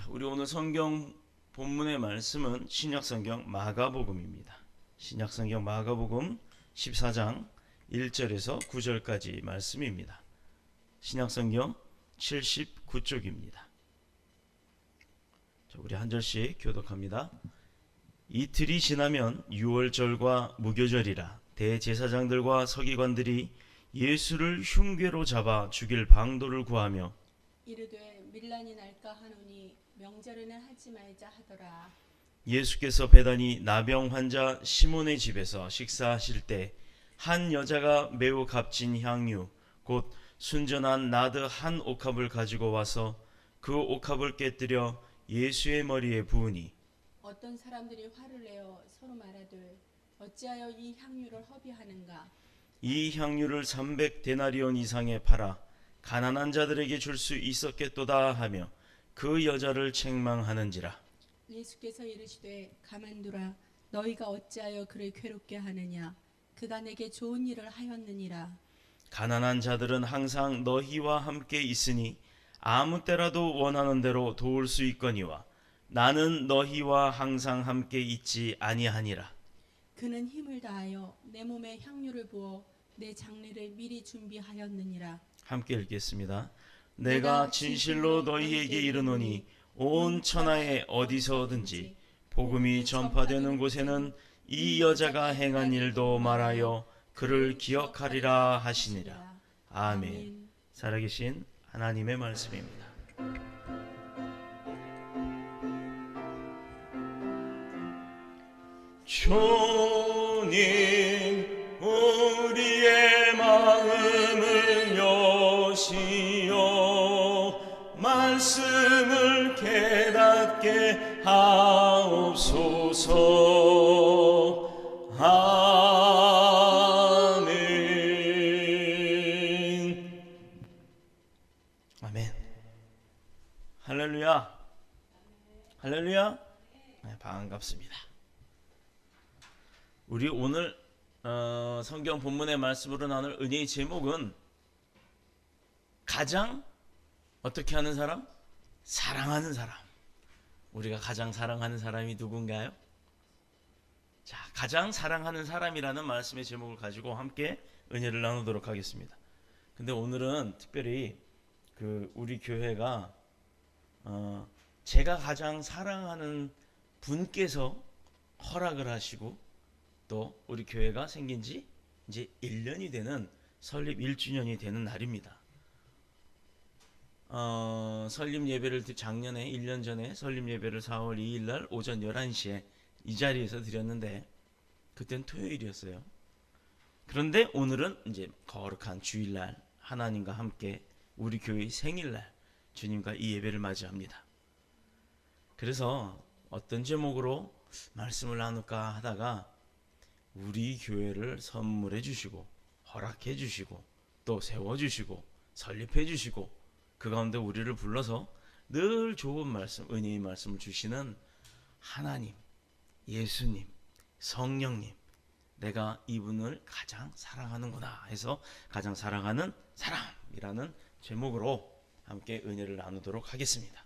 우리 오늘 성경 본문의 말씀은 신약성경 마가복음입니다. 신약성경 마가복음 14장 1절에서 9절까지 말씀입니다. 신약성경 79쪽입니다. 우리 한 절씩 교독합니다. 이틀이 지나면 유월절과 무교절이라 대제사장들과 서기관들이 예수를 흉궤로 잡아 죽일 방도를 구하며 이르되 밀란이 날까 하노니 명절에는 하지 말자 하더라. 예수께서 베다니 나병 환자 시몬의 집에서 식사하실 때 한 여자가 매우 값진 향유 곧 순전한 나드 한 옥합을 가지고 와서 그 옥합을 깨뜨려 예수의 머리에 부으니 어떤 사람들이 화를 내어 서로 말하되 어찌하여 이 향유를 허비하는가. 이 향유를 300데나리온 이상에 팔아 가난한 자들에게 줄 수 있었겠도다 하며 그 여자를 책망하는지라. 예수께서 이르시되 가만두라. 너희가 어찌하여 그를 괴롭게 하느냐. 그가 내게 좋은 일을 하였느니라. 가난한 자들은 항상 너희와 함께 있으니 아무 때라도 원하는 대로 도울 수 있거니와 나는 너희와 항상 함께 있지 아니하니라. 그는 힘을 다하여 내 몸에 향유를 부어 내 장례를 미리 준비하였느니라. 함께 읽겠습니다. 내가 진실로 너희에게 이르노니 온 천하에 어디서든지 복음이 전파되는 곳에는 이 여자가 행한 일도 말하여 그를 기억하리라 하시니라. 아멘. 살아계신 하나님의 말씀입니다. 주님 우리의 마음을 여시어 말씀을 깨닫게 하옵소서. 아멘. 아멘. 할렐루야. 할렐루야. 네, 반갑습니다. 우리 오늘 성경 본문의 말씀으로 나눌 은혜의 제목은 가장 어떻게 하는 사람? 사랑하는 사람. 우리가 가장 사랑하는 사람이 누군가요? 자, 가장 사랑하는 사람이라는 말씀의 제목을 가지고 함께 은혜를 나누도록 하겠습니다. 근데 오늘은 특별히 우리 교회가 제가 가장 사랑하는 분께서 허락을 하시고 또 우리 교회가 생긴 지 이제 1년이 되는 설립 1주년이 되는 날입니다. 설립 예배를 작년에 1년 전에 설립 예배를 4월 2일 날 오전 11시에 이 자리에서 드렸는데 그땐 토요일이었어요. 그런데 오늘은 이제 거룩한 주일날 하나님과 함께 우리 교회의 생일날 주님과 이 예배를 맞이합니다. 그래서 어떤 제목으로 말씀을 나눌까 하다가 우리 교회를 선물해 주시고 허락해 주시고 또 세워 주시고 설립해 주시고 그 가운데 우리를 불러서 늘 좋은 말씀, 은혜의 말씀을 주시는 하나님, 예수님, 성령님, 내가 이분을 가장 사랑하는구나 해서 가장 사랑하는 사람이라는 제목으로 함께 은혜를 나누도록 하겠습니다.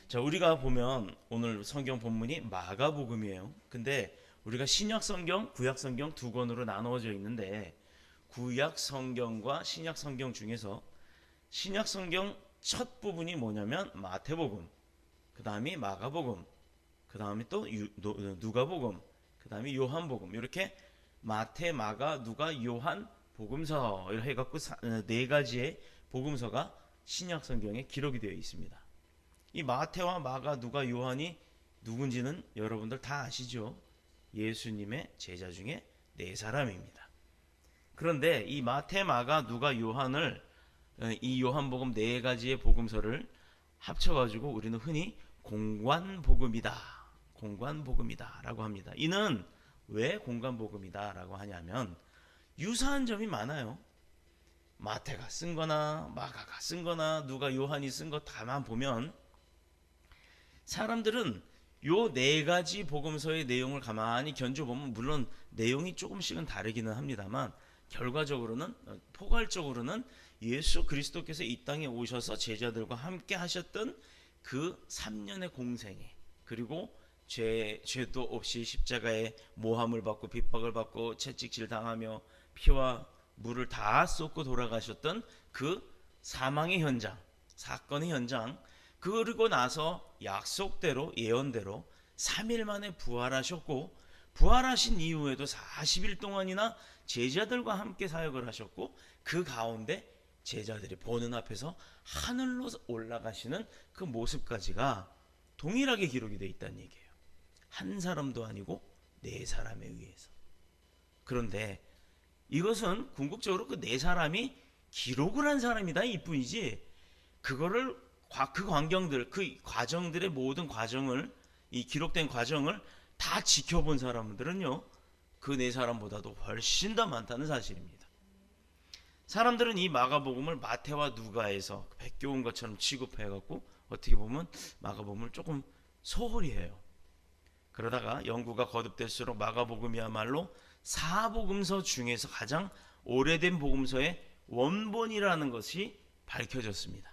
자, 우리가 보면 오늘 성경 본문이 마가복음이에요. 근데 우리가 신약 성경, 구약 성경 두 권으로 나누어져 있는데 구약 성경과 신약 성경 중에서 신약 성경 첫 부분이 뭐냐면 마태복음, 그 다음이 마가복음, 그 다음이 또 누가복음, 그 다음이 요한복음, 이렇게 마태, 마가, 누가, 요한 복음서 이렇게 해갖고 네 가지의 복음서가 신약 성경에 기록이 되어 있습니다. 이 마태와 마가, 누가, 요한이 누군지는 여러분들 다 아시죠? 예수님의 제자 중에 네 사람입니다. 그런데 이 마태, 마가, 누가, 요한을 이 요한복음 네 가지의 복음서를 합쳐가지고 우리는 흔히 공관복음이다, 공관복음이다라고 합니다. 이는 왜 공관복음이다라고 하냐면 유사한 점이 많아요. 마태가 쓴 거나 마가가 쓴 거나 누가 요한이 쓴 거 다만 보면 사람들은 요 네 가지 복음서의 내용을 가만히 견줘보면 물론 내용이 조금씩은 다르기는 합니다만 결과적으로는 포괄적으로는 예수 그리스도께서 이 땅에 오셔서 제자들과 함께 하셨던 그 3년의 공생에, 그리고 죄도 없이 십자가에 모함을 받고 핍박을 받고 채찍질 당하며 피와 물을 다 쏟고 돌아가셨던 그 사망의 현장, 사건의 현장, 그리고 나서 약속대로 예언대로 3일 만에 부활하셨고, 부활하신 이후에도 40일 동안이나 제자들과 함께 사역을 하셨고, 그 가운데 제자들이 보는 앞에서 하늘로 올라가시는 그 모습까지가 동일하게 기록이 되어 있다는 얘기예요. 한 사람도 아니고 네 사람에 의해서. 그런데 이것은 궁극적으로 그 네 사람이 기록을 한 사람이다 이뿐이지, 그거를 그 광경들, 그 과정들의 모든 과정을, 이 기록된 과정을 다 지켜본 사람들은요, 그 네 사람보다도 훨씬 더 많다는 사실입니다. 사람들은 이 마가복음을 마태와 누가에서 베껴온 것처럼 취급해갖고 어떻게 보면 마가복음을 조금 소홀히 해요. 그러다가 연구가 거듭될수록 마가복음이야말로 사복음서 중에서 가장 오래된 복음서의 원본이라는 것이 밝혀졌습니다.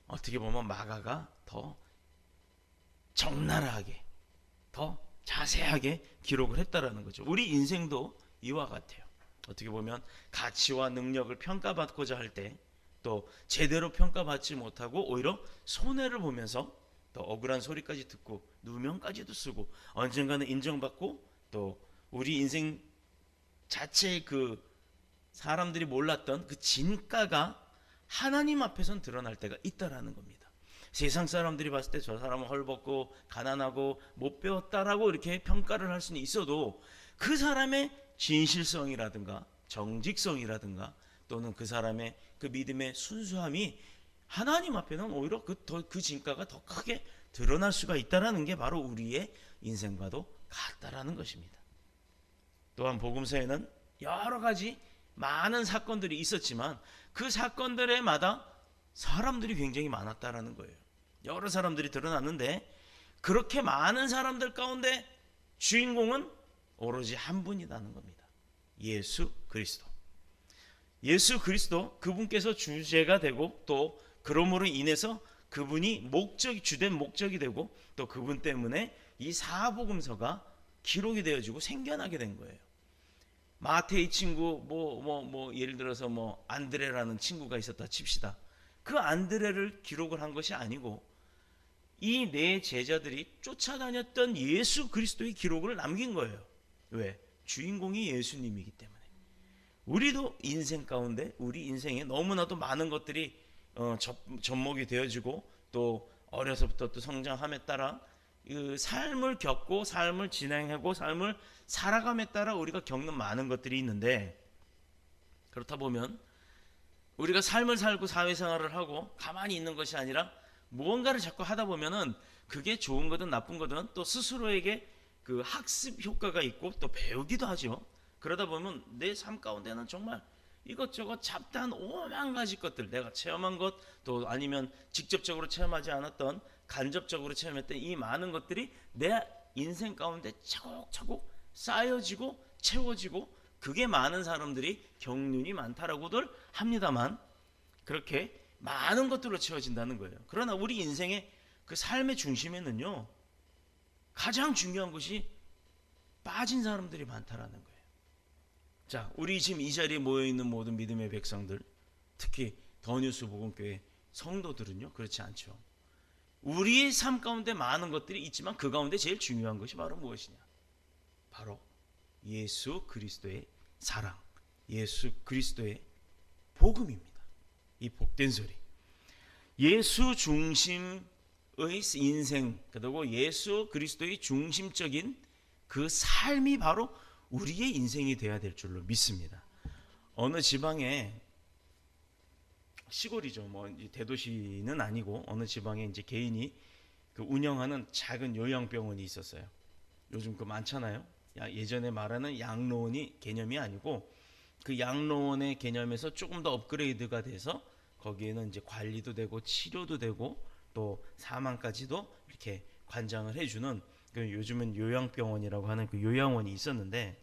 어떻게 보면 마가가 더 적나라하게, 더 자세하게 기록을 했다라는 거죠. 우리 인생도 이와 같아요. 어떻게 보면 가치와 능력을 평가받고자 할 때 또 제대로 평가받지 못하고 오히려 손해를 보면서 또 억울한 소리까지 듣고 누명까지도 쓰고 언젠가는 인정받고 또 우리 인생 자체의 그 사람들이 몰랐던 그 진가가 하나님 앞에선 드러날 때가 있다라는 겁니다. 세상 사람들이 봤을 때 저 사람은 헐벗고 가난하고 못 배웠다라고 이렇게 평가를 할 수는 있어도 그 사람의 진실성이라든가 정직성이라든가 또는 그 사람의 그 믿음의 순수함이 하나님 앞에는 오히려 그 진가가 더 크게 드러날 수가 있다라는 게 바로 우리의 인생과도 같다라는 것입니다. 또한 복음서에는 여러 가지 많은 사건들이 있었지만 그 사건들에마다 사람들이 굉장히 많았다라는 거예요. 여러 사람들이 드러났는데 그렇게 많은 사람들 가운데 주인공은 오로지 한 분이라는 겁니다. 예수 그리스도. 예수 그리스도, 그분께서 주제가 되고 또 그러므로 인해서 그분이 주된 목적이 되고 또 그분 때문에 이 사복음서가 기록이 되어지고 생겨나게 된 거예요. 마태의 친구 예를 들어서 안드레라는 친구가 있었다 칩시다. 그 안드레를 기록을 한 것이 아니고 이 네 제자들이 쫓아다녔던 예수 그리스도의 기록을 남긴 거예요. 왜? 주인공이 예수님이기 때문에. 우리도 인생 가운데 우리 인생에 너무나도 많은 것들이 접목이 되어지고 또 어려서부터 또 성장함에 따라 그 삶을 겪고 삶을 진행하고 삶을 살아감에 따라 우리가 겪는 많은 것들이 있는데, 그렇다 보면 우리가 삶을 살고 사회생활을 하고 가만히 있는 것이 아니라 무언가를 자꾸 하다 보면은 그게 좋은 거든 나쁜 거든 또 스스로에게 그 학습 효과가 있고 또 배우기도 하죠. 그러다 보면 내 삶 가운데는 정말 이것저것 잡다한 오만 가지 것들, 내가 체험한 것 또 아니면 직접적으로 체험하지 않았던 간접적으로 체험했던 이 많은 것들이 내 인생 가운데 차곡차곡 쌓여지고 채워지고, 그게 많은 사람들이 경륜이 많다라고들 합니다만 그렇게 많은 것들로 채워진다는 거예요. 그러나 우리 인생의 그 삶의 중심에는요, 가장 중요한 것이 빠진 사람들이 많다라는 거예요. 자, 우리 지금 이 자리에 모여있는 모든 믿음의 백성들, 특히 더뉴스 복음교회 성도들은요 그렇지 않죠. 우리의 삶 가운데 많은 것들이 있지만 그 가운데 제일 중요한 것이 바로 무엇이냐? 바로 예수 그리스도의 사랑, 예수 그리스도의 복음입니다. 이 복된 소리, 예수 중심의 인생, 그리고 예수 그리스도의 중심적인 그 삶이 바로 우리의 인생이 되어야 될 줄로 믿습니다. 어느 지방에, 시골이죠, 대도시는 아니고 어느 지방에 이제 개인이 그 운영하는 작은 요양병원이 있었어요. 요즘 그 많잖아요. 예전에 말하는 양로원이 개념이 아니고 그 양로원의 개념에서 조금 더 업그레이드가 돼서 거기에는 이제 관리도 되고 치료도 되고 또 사망까지도 이렇게 관장을 해주는 그 요즘은 요양병원이라고 하는 그 요양원이 있었는데,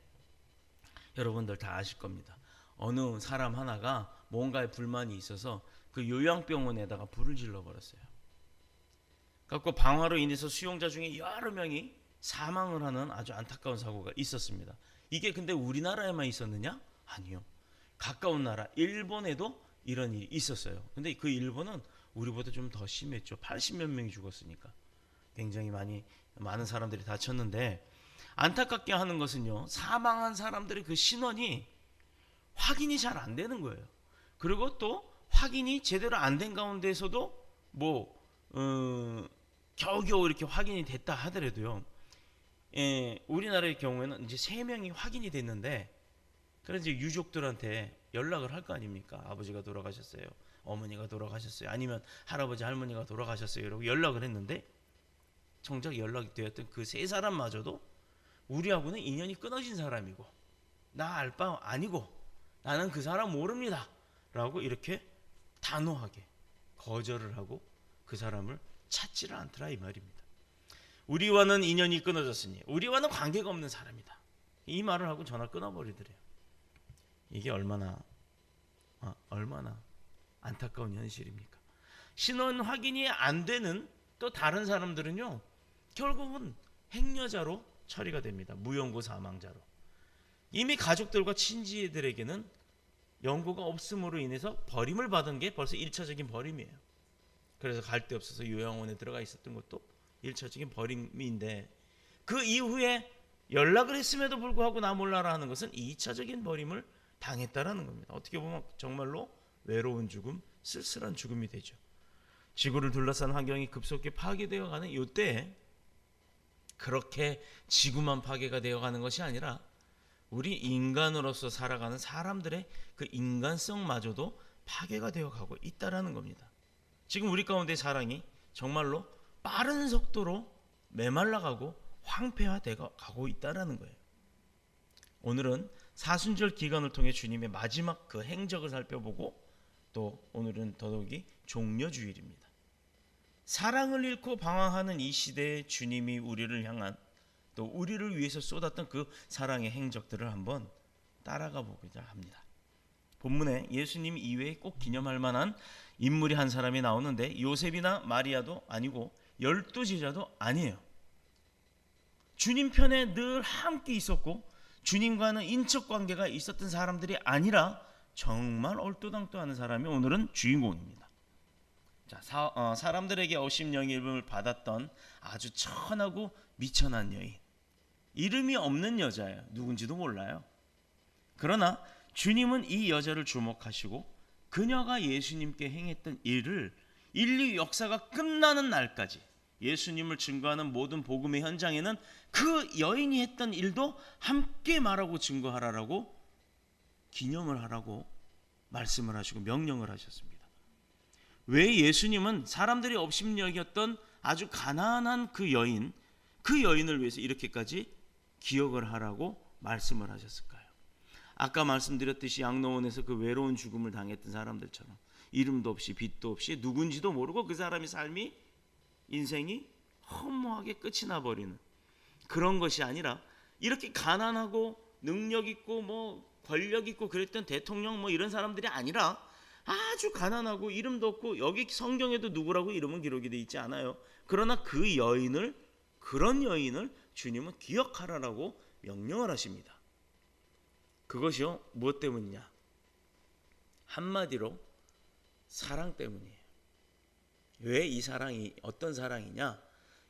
여러분들 다 아실 겁니다. 어느 사람 하나가 뭔가에 불만이 있어서 그 요양병원에다가 불을 질러 버렸어요. 갖고 방화로 인해서 수용자 중에 여러 명이 사망을 하는 아주 안타까운 사고가 있었습니다. 이게 근데 우리나라에만 있었느냐? 아니요. 가까운 나라 일본에도 이런 일이 있었어요. 근데 그 일본은 우리보다 좀 더 심했죠. 80몇 명이 죽었으니까 굉장히 많은 사람들이 다쳤는데, 안타깝게 하는 것은요, 사망한 사람들의 그 신원이 확인이 잘 안 되는 거예요. 그리고 또 확인이 제대로 안 된 가운데서도 겨우겨우 이렇게 확인이 됐다 하더라도요, 우리나라의 경우에는 이제 3명이 확인이 됐는데, 그래서 이제 유족들한테 연락을 할 거 아닙니까? 아버지가 돌아가셨어요, 어머니가 돌아가셨어요, 아니면 할아버지 할머니가 돌아가셨어요, 이러고 연락을 했는데, 정작 연락이 되었던 그 3사람마저도 우리하고는 인연이 끊어진 사람이고, 나 알 바 아니고, 나는 그 사람 모릅니다 라고 이렇게 단호하게 거절을 하고 그 사람을 찾지를 않더라, 이 말입니다. 우리와는 인연이 끊어졌으니 우리와는 관계가 없는 사람이다, 이 말을 하고 전화 끊어버리더래요. 이게 얼마나 안타까운 현실입니까? 신원 확인이 안 되는 또 다른 사람들은요, 결국은 행여자로 처리가 됩니다. 무연고 사망자로. 이미 가족들과 친지들에게는 연고가 없음으로 인해서 버림을 받은 게 벌써 1차적인 버림이에요. 그래서 갈 데 없어서 요양원에 들어가 있었던 것도 1차적인 버림인데, 그 이후에 연락을 했음에도 불구하고 나 몰라라 하는 것은 2차적인 버림을 당했다라는 겁니다. 어떻게 보면 정말로 외로운 죽음, 쓸쓸한 죽음이 되죠. 지구를 둘러싼 환경이 급속히 파괴되어가는 이때에 그렇게 지구만 파괴가 되어가는 것이 아니라 우리 인간으로서 살아가는 사람들의 그 인간성마저도 파괴가 되어가고 있다라는 겁니다. 지금 우리 가운데 사랑이 정말로 빠른 속도로 메말라가고 황폐화되어 가고 있다라는 거예요. 오늘은 사순절 기간을 통해 주님의 마지막 그 행적을 살펴보고, 또 오늘은 더더욱이 종려주일입니다. 사랑을 잃고 방황하는 이 시대에 주님이 우리를 향한, 또 우리를 위해서 쏟았던 그 사랑의 행적들을 한번 따라가 보고자 합니다. 본문에 예수님 이외에 꼭 기념할 만한 인물이 한 사람이 나오는데, 요셉이나 마리아도 아니고 12제자도 아니에요. 주님 편에 늘 함께 있었고 주님과는 인적 관계가 있었던 사람들이 아니라 정말 얼토당토하는 사람이 오늘은 주인공입니다. 자, 사람들에게 어심영입을 받았던 아주 천하고 미천한 여인, 이름이 없는 여자예요. 누군지도 몰라요. 그러나 주님은 이 여자를 주목하시고 그녀가 예수님께 행했던 일을 인류 역사가 끝나는 날까지, 예수님을 증거하는 모든 복음의 현장에는 그 여인이 했던 일도 함께 말하고 증거하라라고, 기념을 하라고 말씀을 하시고 명령을 하셨습니다. 왜 예수님은 사람들이 업심여겼던 아주 가난한 그 여인을 위해서 이렇게까지 기억을 하라고 말씀을 하셨을까요? 아까 말씀드렸듯이 양로원에서 그 외로운 죽음을 당했던 사람들처럼 이름도 없이 빛도 없이 누군지도 모르고 그 사람의 삶이, 인생이 허무하게 끝이 나버리는 그런 것이 아니라, 이렇게 가난하고 능력 있고 권력 있고 그랬던 대통령 이런 사람들이 아니라 아주 가난하고 이름도 없고, 여기 성경에도 누구라고 이름은 기록이 되어 있지 않아요. 그러나 그런 여인을 주님은 기억하라라고 명령을 하십니다. 그것이요, 무엇 때문이냐? 한마디로 사랑 때문이에요. 왜 이 사랑이 어떤 사랑이냐?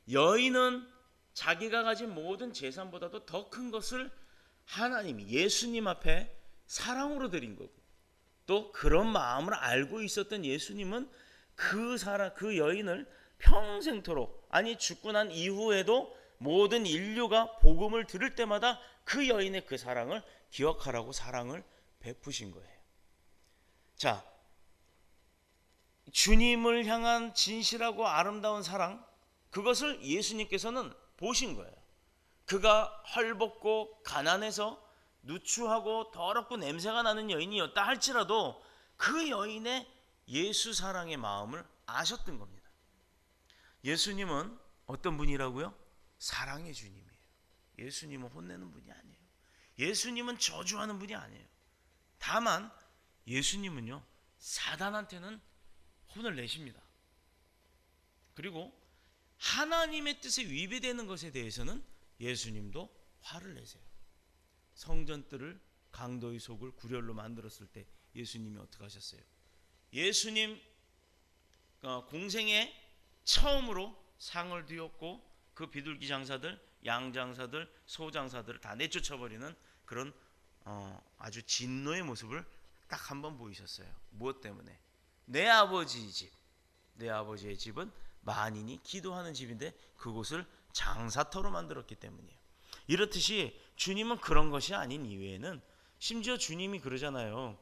여인은 자기가 가진 모든 재산보다도 더 큰 것을 하나님, 예수님 앞에 사랑으로 드린 거고, 또 그런 마음을 알고 있었던 예수님은 그 여인을 평생토록, 아니 죽고 난 이후에도 모든 인류가 복음을 들을 때마다 그 여인의 그 사랑을 기억하라고 사랑을 베푸신 거예요. 자, 주님을 향한 진실하고 아름다운 사랑, 그것을 예수님께서는 보신 거예요. 그가 헐벗고 가난해서 누추하고 더럽고 냄새가 나는 여인이었다 할지라도 그 여인의 예수 사랑의 마음을 아셨던 겁니다. 예수님은 어떤 분이라고요? 사랑의 주님이에요. 예수님은 혼내는 분이 아니에요. 예수님은 저주하는 분이 아니에요. 다만 예수님은요, 사단한테는 혼을 내십니다. 그리고 하나님의 뜻에 위배되는 것에 대해서는 예수님도 화를 내세요. 성전뜰을 강도의 속을 구렬로 만들었을 때 예수님이 어떻게 하셨어요? 예수님 공생에 처음으로 상을 뒤엎고 그 비둘기 장사들, 양 장사들, 소 장사들을 다 내쫓아버리는 그런 아주 진노의 모습을 딱 한 번 보이셨어요. 무엇 때문에? 내 아버지 집, 내 아버지의 집은 만인이 기도하는 집인데 그곳을 장사터로 만들었기 때문이에요. 이렇듯이 주님은 그런 것이 아닌 이외에는 심지어 주님이 그러잖아요.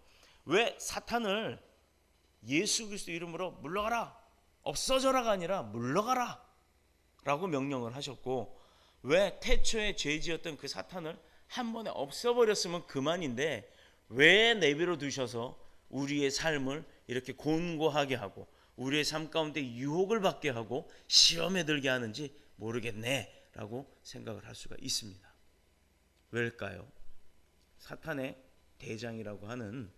왜 사탄을 예수 그리스도 이름으로 물러가라, 없어져라가 아니라 물러가라 라고 명령을 하셨고, 왜 태초에 죄지었던 그 사탄을 한 번에 없애버렸으면 그만인데 왜 내버려 두셔서 우리의 삶을 이렇게 곤고하게 하고 우리의 삶 가운데 유혹을 받게 하고 시험에 들게 하는지 모르겠네 라고 생각을 할 수가 있습니다. 왜일까요? 사탄의 대장이라고 하는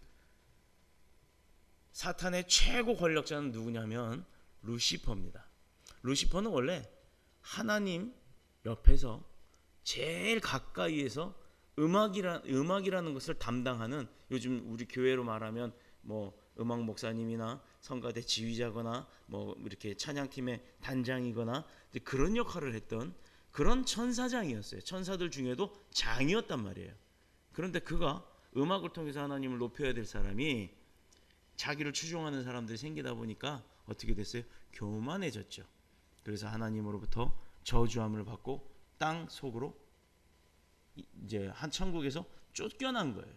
사탄의 최고 권력자는 누구냐면 루시퍼입니다. 루시퍼는 원래 하나님 옆에서 제일 가까이에서 음악이라는 것을 담당하는, 요즘 우리 교회로 말하면 뭐 음악 목사님이나 성가대 지휘자거나 뭐 이렇게 찬양팀의 단장이거나 그런 역할을 했던 그런 천사장이었어요. 천사들 중에도 장이었단 말이에요. 그런데 그가 음악을 통해서 하나님을 높여야 될 사람이 자기를 추종하는 사람들이 생기다 보니까 어떻게 됐어요? 교만해졌죠. 그래서 하나님으로부터 저주함을 받고 땅 속으로 이제 한 천국에서 쫓겨난 거예요.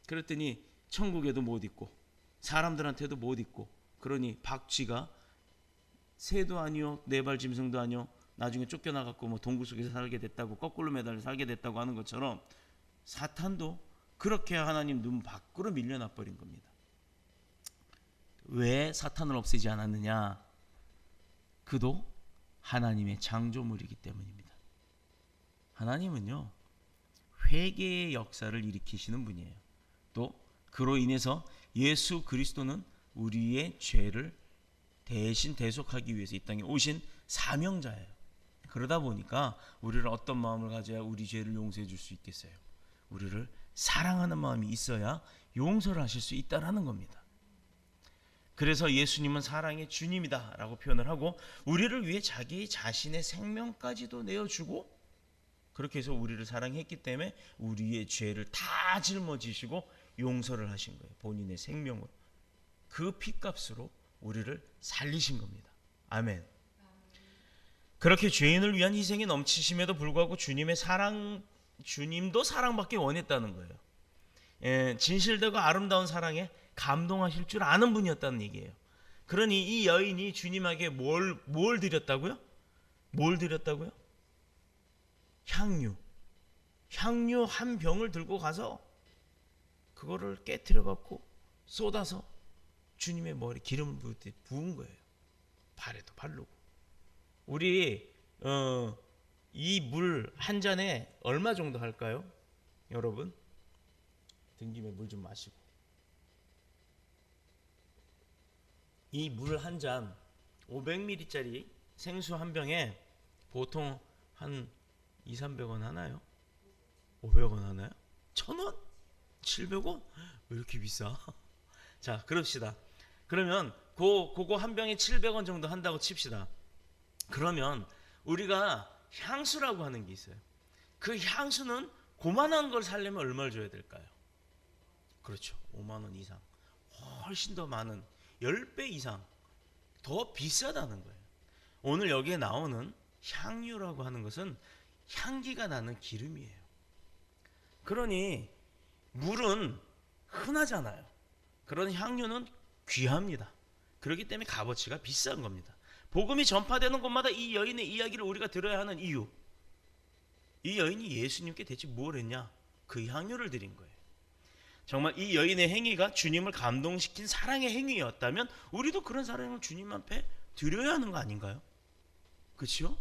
그랬더니 천국에도 못 있고 사람들한테도 못 있고, 그러니 박쥐가 새도 아니요 네발 짐승도 아니요 나중에 쫓겨나갖고 뭐 동굴 속에서 살게 됐다고, 거꾸로 매달려 살게 됐다고 하는 것처럼 사탄도 그렇게 하나님 눈 밖으로 밀려나 버린 겁니다. 왜 사탄을 없애지 않았느냐? 그도 하나님의 창조물이기 때문입니다. 하나님은요, 회개의 역사를 일으키시는 분이에요. 또 그로 인해서 예수 그리스도는 우리의 죄를 대신 대속하기 위해서 이 땅에 오신 사명자예요. 그러다 보니까 우리를 어떤 마음을 가져야 우리 죄를 용서해 줄 수 있겠어요? 우리를 사랑하는 마음이 있어야 용서를 하실 수 있다라는 겁니다. 그래서 예수님은 사랑의 주님이다 라고 표현을 하고 우리를 위해 자기 자신의 생명까지도 내어주고, 그렇게 해서 우리를 사랑했기 때문에 우리의 죄를 다 짊어지시고 용서를 하신 거예요. 본인의 생명으로. 그 피값으로 우리를 살리신 겁니다. 아멘. 그렇게 죄인을 위한 희생이 넘치심에도 불구하고 주님도 사랑받기 원했다는 거예요. 진실되고 아름다운 사랑에 감동하실 줄 아는 분이었다는 얘기예요. 그러니 이 여인이 주님에게 뭘 드렸다고요? 뭘 드렸다고요? 향유 한 병을 들고 가서 그거를 깨트려 갖고 쏟아서 주님의 머리 기름을 부은 거예요. 발에도 바르고. 우리 이 물 한 잔에 얼마 정도 할까요? 여러분, 든 김에 물 좀 마시고. 이 물 한 잔 500ml짜리 생수 한 병에 보통 한 200~300원 하나요? 500원 하나요? 1000원? 700원? 왜 이렇게 비싸? 자, 그럽시다. 그러면 그거 한 병에 700원 정도 한다고 칩시다. 그러면 우리가 향수라고 하는 게 있어요. 그 향수는 고만한 걸 사려면 얼마를 줘야 될까요? 그렇죠. 5만 원 이상. 훨씬 더 많은 10배 이상 더 비싸다는 거예요. 오늘 여기에 나오는 향유라고 하는 것은 향기가 나는 기름이에요. 그러니 물은 흔하잖아요. 그런 향유는 귀합니다. 그렇기 때문에 값어치가 비싼 겁니다. 복음이 전파되는 곳마다 이 여인의 이야기를 우리가 들어야 하는 이유, 이 여인이 예수님께 대체 뭘 했냐? 그 향유를 드린 거예요. 정말 이 여인의 행위가 주님을 감동시킨 사랑의 행위였다면 우리도 그런 사랑을 주님 앞에 드려야 하는 거 아닌가요? 그렇죠?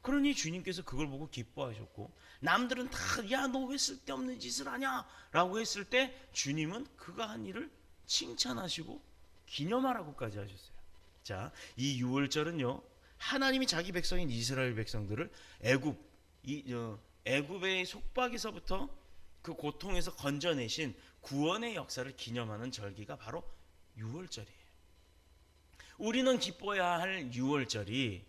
그러니 주님께서 그걸 보고 기뻐하셨고, 남들은 다 야 너 왜 쓸데없는 짓을 하냐 라고 했을 때 주님은 그가 한 일을 칭찬하시고 기념하라고까지 하셨어요. 자, 이 유월절은요 하나님이 자기 백성인 이스라엘 백성들을 애굽의 속박에서부터 그 고통에서 건져내신 구원의 역사를 기념하는 절기가 바로 유월절이에요. 우리는 기뻐해야 할 유월절이,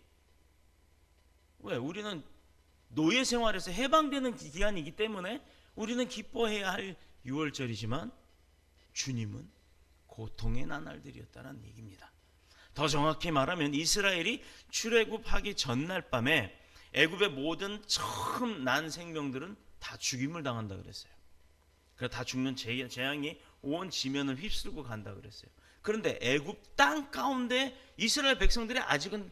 왜? 우리는 노예 생활에서 해방되는 기간이기 때문에 우리는 기뻐해야 할 유월절이지만 주님은 고통의 나날들이었다는 얘기입니다. 더 정확히 말하면 이스라엘이 출애굽하기 전날 밤에 애굽의 모든 처음 난 생명들은 다 죽임을 당한다 그랬어요. 그래서 다 죽는 재앙이 온 지면을 휩쓸고 간다 그랬어요. 그런데 애굽 땅 가운데 이스라엘 백성들이 아직은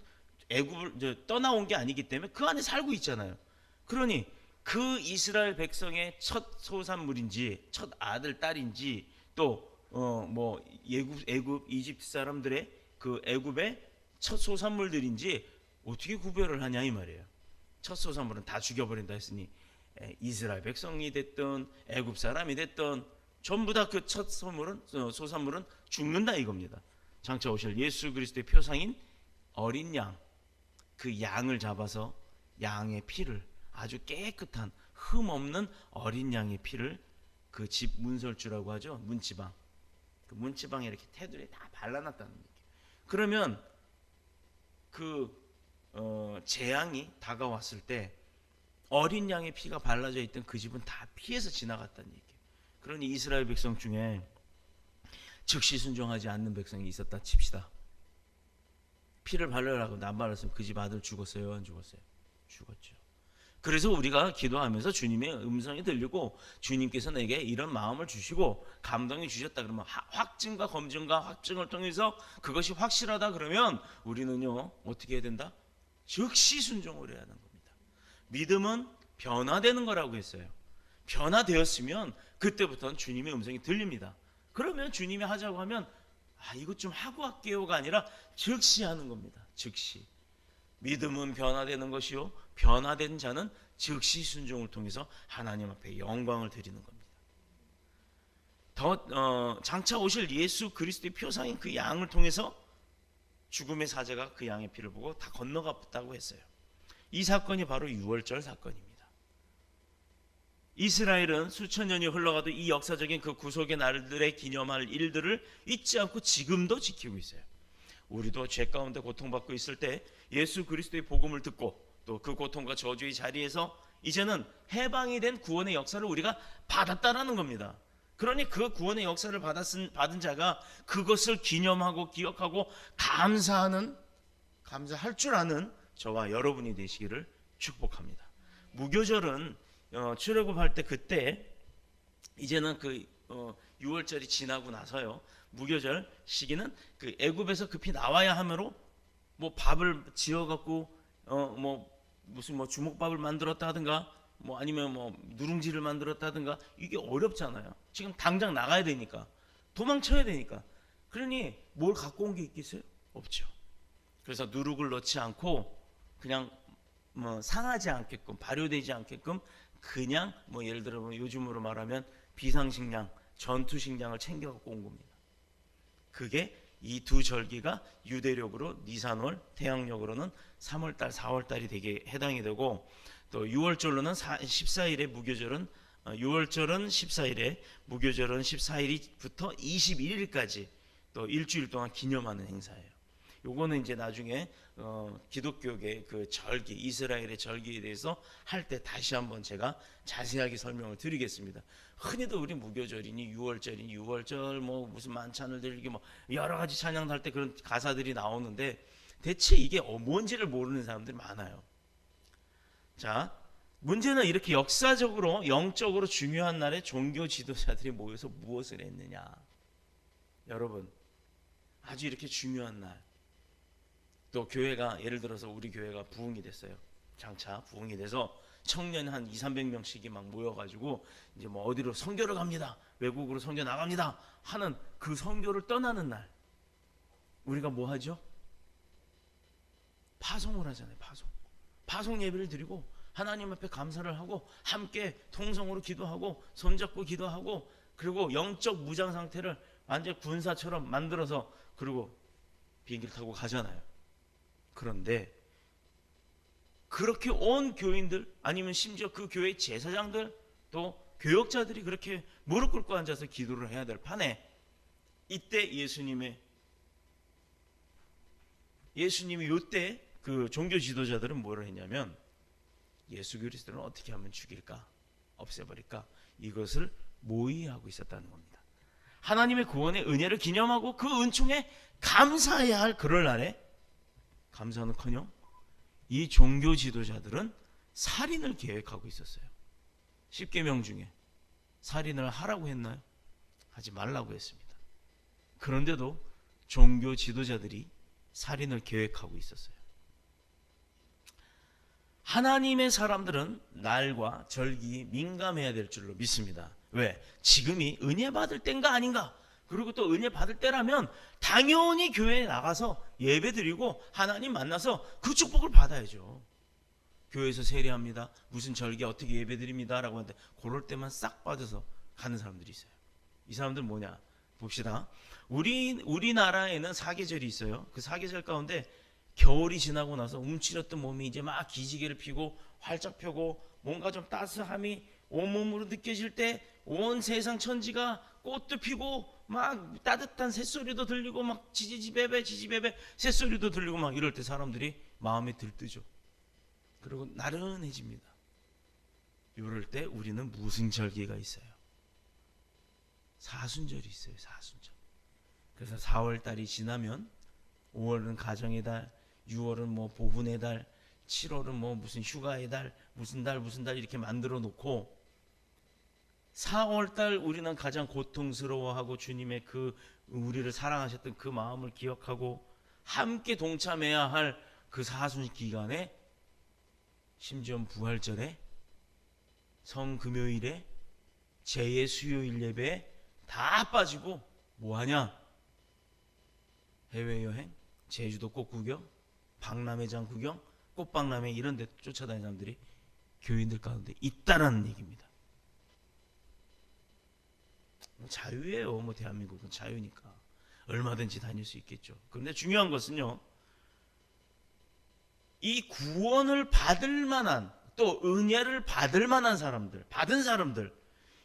애굽을 떠나온 게 아니기 때문에 그 안에 살고 있잖아요. 그러니 그 이스라엘 백성의 첫 소산물인지 첫 아들 딸인지 또 애굽 이집트 사람들의 그 애굽의 첫 소산물들인지 어떻게 구별을 하냐 이 말이에요. 첫 소산물은 다 죽여버린다 했으니 이스라엘 백성이 됐든 애굽 사람이 됐든 전부 다 그 첫 소산물은 죽는다 이겁니다. 장차 오실 예수 그리스도의 표상인 어린 양, 그 양을 잡아서 양의 피를, 아주 깨끗한 흠 없는 어린 양의 피를 그 집 문설주라고 하죠. 문지방. 그 문지방에 이렇게 테두리에 다 발라놨다는 얘기예요. 그러면 그 재앙이 다가왔을 때 어린 양의 피가 발라져 있던 그 집은 다 피해서 지나갔다는 얘기예요. 그러니 이스라엘 백성 중에 즉시 순종하지 않는 백성이 있었다 칩시다. 피를 발라라고 안 발랐으면 그 집 아들 죽었어요? 안 죽었어요? 죽었죠. 그래서 우리가 기도하면서 주님의 음성이 들리고 주님께서 내게 이런 마음을 주시고 감동이 주셨다 그러면 확증과 검증과 확증을 통해서 그것이 확실하다 그러면 우리는요 어떻게 해야 된다? 즉시 순종을 해야 하는 겁니다. 믿음은 변화되는 거라고 했어요. 변화되었으면 그때부터는 주님의 음성이 들립니다. 그러면 주님이 하자고 하면 이것 좀 하고 할게요가 아니라 즉시 하는 겁니다. 즉시. 믿음은 변화되는 것이요 변화된 자는 즉시 순종을 통해서 하나님 앞에 영광을 드리는 겁니다. 장차 오실 예수 그리스도의 표상인 그 양을 통해서 죽음의 사자가 그 양의 피를 보고 다 건너갔다고 했어요. 이 사건이 바로 유월절 사건입니다. 이스라엘은 수천 년이 흘러가도 이 역사적인 그 구속의 날들에 기념할 일들을 잊지 않고 지금도 지키고 있어요. 우리도 죄 가운데 고통받고 있을 때 예수 그리스도의 복음을 듣고 또 그 고통과 저주의 자리에서 이제는 해방이 된 구원의 역사를 우리가 받았다라는 겁니다. 그러니 그 구원의 역사를 받은 자가 그것을 기념하고 기억하고 감사할 줄 아는 저와 여러분이 되시기를 축복합니다. 무교절은 출애굽할 때 그때 이제는 그 6월절이 지나고 나서요. 무교절 시기는 그 애굽에서 급히 나와야 하므로 뭐 밥을 지어 갖고 무슨 주먹밥을 만들었다 하든가 아니면 누룽지를 만들었다든가 이게 어렵잖아요. 지금 당장 나가야 되니까 도망쳐야 되니까. 그러니 뭘 갖고 온 게 있겠어요? 없죠. 그래서 누룩을 넣지 않고 그냥 상하지 않게끔 발효되지 않게끔 그냥 예를 들어 요즘으로 말하면 비상식량, 전투식량을 챙겨 갖고 온 겁니다. 그게 이 두 절기가 유대력으로 니산월, 태양력으로는 3월달, 4월달이 되게 해당이 되고 또 6월절로는 14일에 무교절은 6월절은 14일에 무교절은 14일부터 21일까지 또 일주일 동안 기념하는 행사예요. 요거는 이제 나중에 기독교계 그 절기, 이스라엘의 절기에 대해서 할 때 다시 한번 제가 자세하게 설명을 드리겠습니다. 흔히도 우리 무교절이니 6월절이니 6월절 무슨 만찬을 드리기 여러 가지 찬양도 할 때 그런 가사들이 나오는데 대체 이게 뭔지를 모르는 사람들이 많아요. 자, 문제는 이렇게 역사적으로 영적으로 중요한 날에 종교 지도자들이 모여서 무엇을 했느냐. 여러분, 아주 이렇게 중요한 날, 또 교회가 예를 들어서 우리 교회가 부흥이 됐어요. 장차 부흥이 돼서 청년 한 200~300명씩이 막 모여가지고 이제 어디로 선교를 갑니다, 외국으로 선교 나갑니다 하는 그 선교를 떠나는 날 우리가 뭐 하죠? 파송을 하잖아요. 파송 예배를 드리고 하나님 앞에 감사를 하고 함께 통성으로 기도하고 손잡고 기도하고 그리고 영적 무장 상태를 완전 군사처럼 만들어서 그리고 비행기를 타고 가잖아요. 그런데 그렇게 온 교인들 아니면 심지어 그 교회 제사장들 또 교역자들이 그렇게 무릎 꿇고 앉아서 기도를 해야 될 판에 이때 예수님이 이때 그 종교 지도자들은 뭐를 했냐면 예수 그리스도를 어떻게 하면 죽일까 없애버릴까 이것을 모의하고 있었다는 겁니다. 하나님의 구원의 은혜를 기념하고 그 은총에 감사해야 할 그럴 날에 감사는커녕 이 종교 지도자들은 살인을 계획하고 있었어요. 10계명 중에 살인을 하라고 했나요? 하지 말라고 했습니다. 그런데도 종교 지도자들이 살인을 계획하고 있었어요. 하나님의 사람들은 날과 절기에 민감해야 될 줄로 믿습니다. 왜? 지금이 은혜 받을 때인가 아닌가? 그리고 또 은혜 받을 때라면 당연히 교회에 나가서 예배드리고 하나님 만나서 그 축복을 받아야죠. 교회에서 세례합니다. 무슨 절기 어떻게 예배드립니다. 라고 하는데 그럴 때만 싹 빠져서 가는 사람들이 있어요. 이 사람들 뭐냐? 봅시다. 우리나라에는 사계절이 있어요. 그 사계절 가운데 겨울이 지나고 나서 움츠렸던 몸이 이제 막 기지개를 피고 활짝 펴고 뭔가 좀 따스함이 온몸으로 느껴질 때 온 세상 천지가 꽃도 피고 막 따뜻한 새소리도 들리고 막 지지지배배 새소리도 들리고 막 이럴 때 사람들이 마음이 들뜨죠. 그리고 나른해집니다. 이럴 때 우리는 무슨 절기가 있어요? 사순절이 있어요. 사순절. 그래서 4월 달이 지나면 5월은 가정의 달, 6월은 뭐 보훈의 달, 7월은 뭐 무슨 휴가의 달, 무슨 달 이렇게 만들어 놓고 4월 달 우리는 가장 고통스러워하고 주님의 그 우리를 사랑하셨던 그 마음을 기억하고 함께 동참해야 할 그 사순 기간에 심지어 부활절에 성금요일에 제의 수요일 예배에 다 빠지고 뭐하냐? 해외여행, 제주도 꽃 구경, 박람회장 구경, 꽃박람회 이런 데 쫓아다니는 사람들이 교인들 가운데 있다라는 얘기입니다. 자유예요. 뭐 대한민국은 자유니까 얼마든지 다닐 수 있겠죠. 그런데 중요한 것은요, 이 구원을 받을 만한 또 은혜를 받을 만한 사람들, 받은 사람들,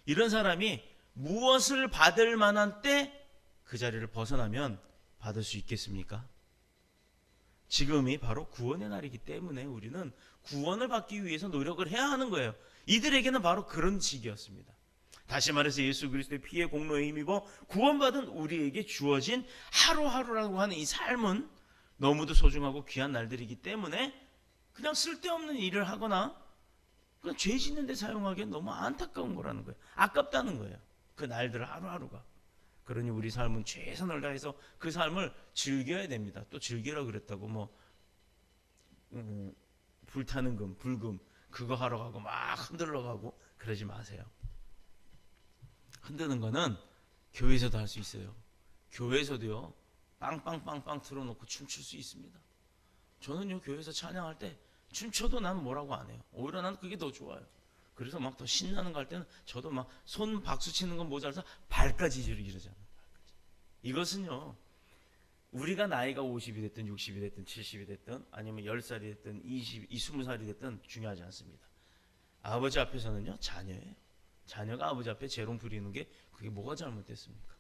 이런 사람이 무엇을 받을 만한 때 그 자리를 벗어나면 받을 수 있겠습니까? 지금이 바로 구원의 날이기 때문에 우리는 구원을 받기 위해서 노력을 해야 하는 거예요. 이들에게는 바로 그런 시기였습니다. 다시 말해서 예수 그리스도의 피의 공로에 힘입어 구원받은 우리에게 주어진 하루하루라고 하는 이 삶은 너무도 소중하고 귀한 날들이기 때문에 그냥 쓸데없는 일을 하거나 그냥 죄 짓는 데 사용하기엔 너무 안타까운 거라는 거예요. 아깝다는 거예요. 그 날들 하루하루가. 그러니 우리 삶은 최선을 다해서 그 삶을 즐겨야 됩니다. 또 즐기라 그랬다고 뭐 불타는 금, 불금 그거 하러 가고 막 흔들러 가고 그러지 마세요. 흔드는 거는 교회에서도 할 수 있어요. 교회에서도요. 빵빵빵빵 틀어놓고 춤출 수 있습니다. 저는요 교회에서 찬양할 때 춤춰도 난 뭐라고 안 해요. 오히려 난 그게 더 좋아요. 그래서 막 더 신나는 거 할 때는 저도 막 손 박수 치는 건 모자라서 발까지 이러잖아요. 이것은요 우리가 나이가 50이 됐든 60이 됐든 70이 됐든 아니면 10살이 됐든 20살이 됐든 중요하지 않습니다. 아버지 앞에서는요 자녀예요. 자녀가 아버지 앞에 재롱 부리는 게 그게 뭐가 잘못됐습니까?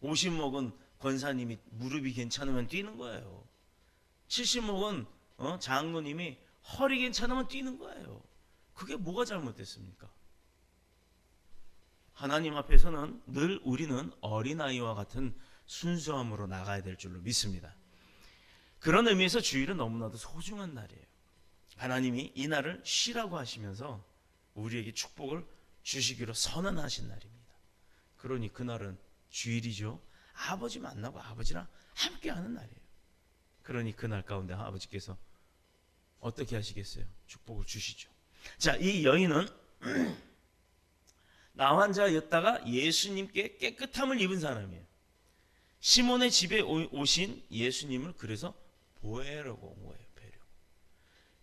50 먹은 권사님이 무릎이 괜찮으면 뛰는 거예요. 70 먹은 장로님이 허리 괜찮으면 뛰는 거예요. 그게 뭐가 잘못됐습니까? 하나님 앞에서는 늘 우리는 어린아이와 같은 순수함으로 나가야 될 줄로 믿습니다. 그런 의미에서 주일은 너무나도 소중한 날이에요. 하나님이 이 날을 쉬라고 하시면서 우리에게 축복을 주시기로 선언하신 날입니다. 그러니 그날은 주일이죠. 아버지 만나고 아버지랑 함께하는 날이에요. 그러니 그날 가운데 아버지께서 어떻게 하시겠어요? 축복을 주시죠. 자, 이 여인은 나환자였다가 예수님께 깨끗함을 입은 사람이에요. 시몬의 집에 오신 예수님을 그래서 보혜려고 온 거예요.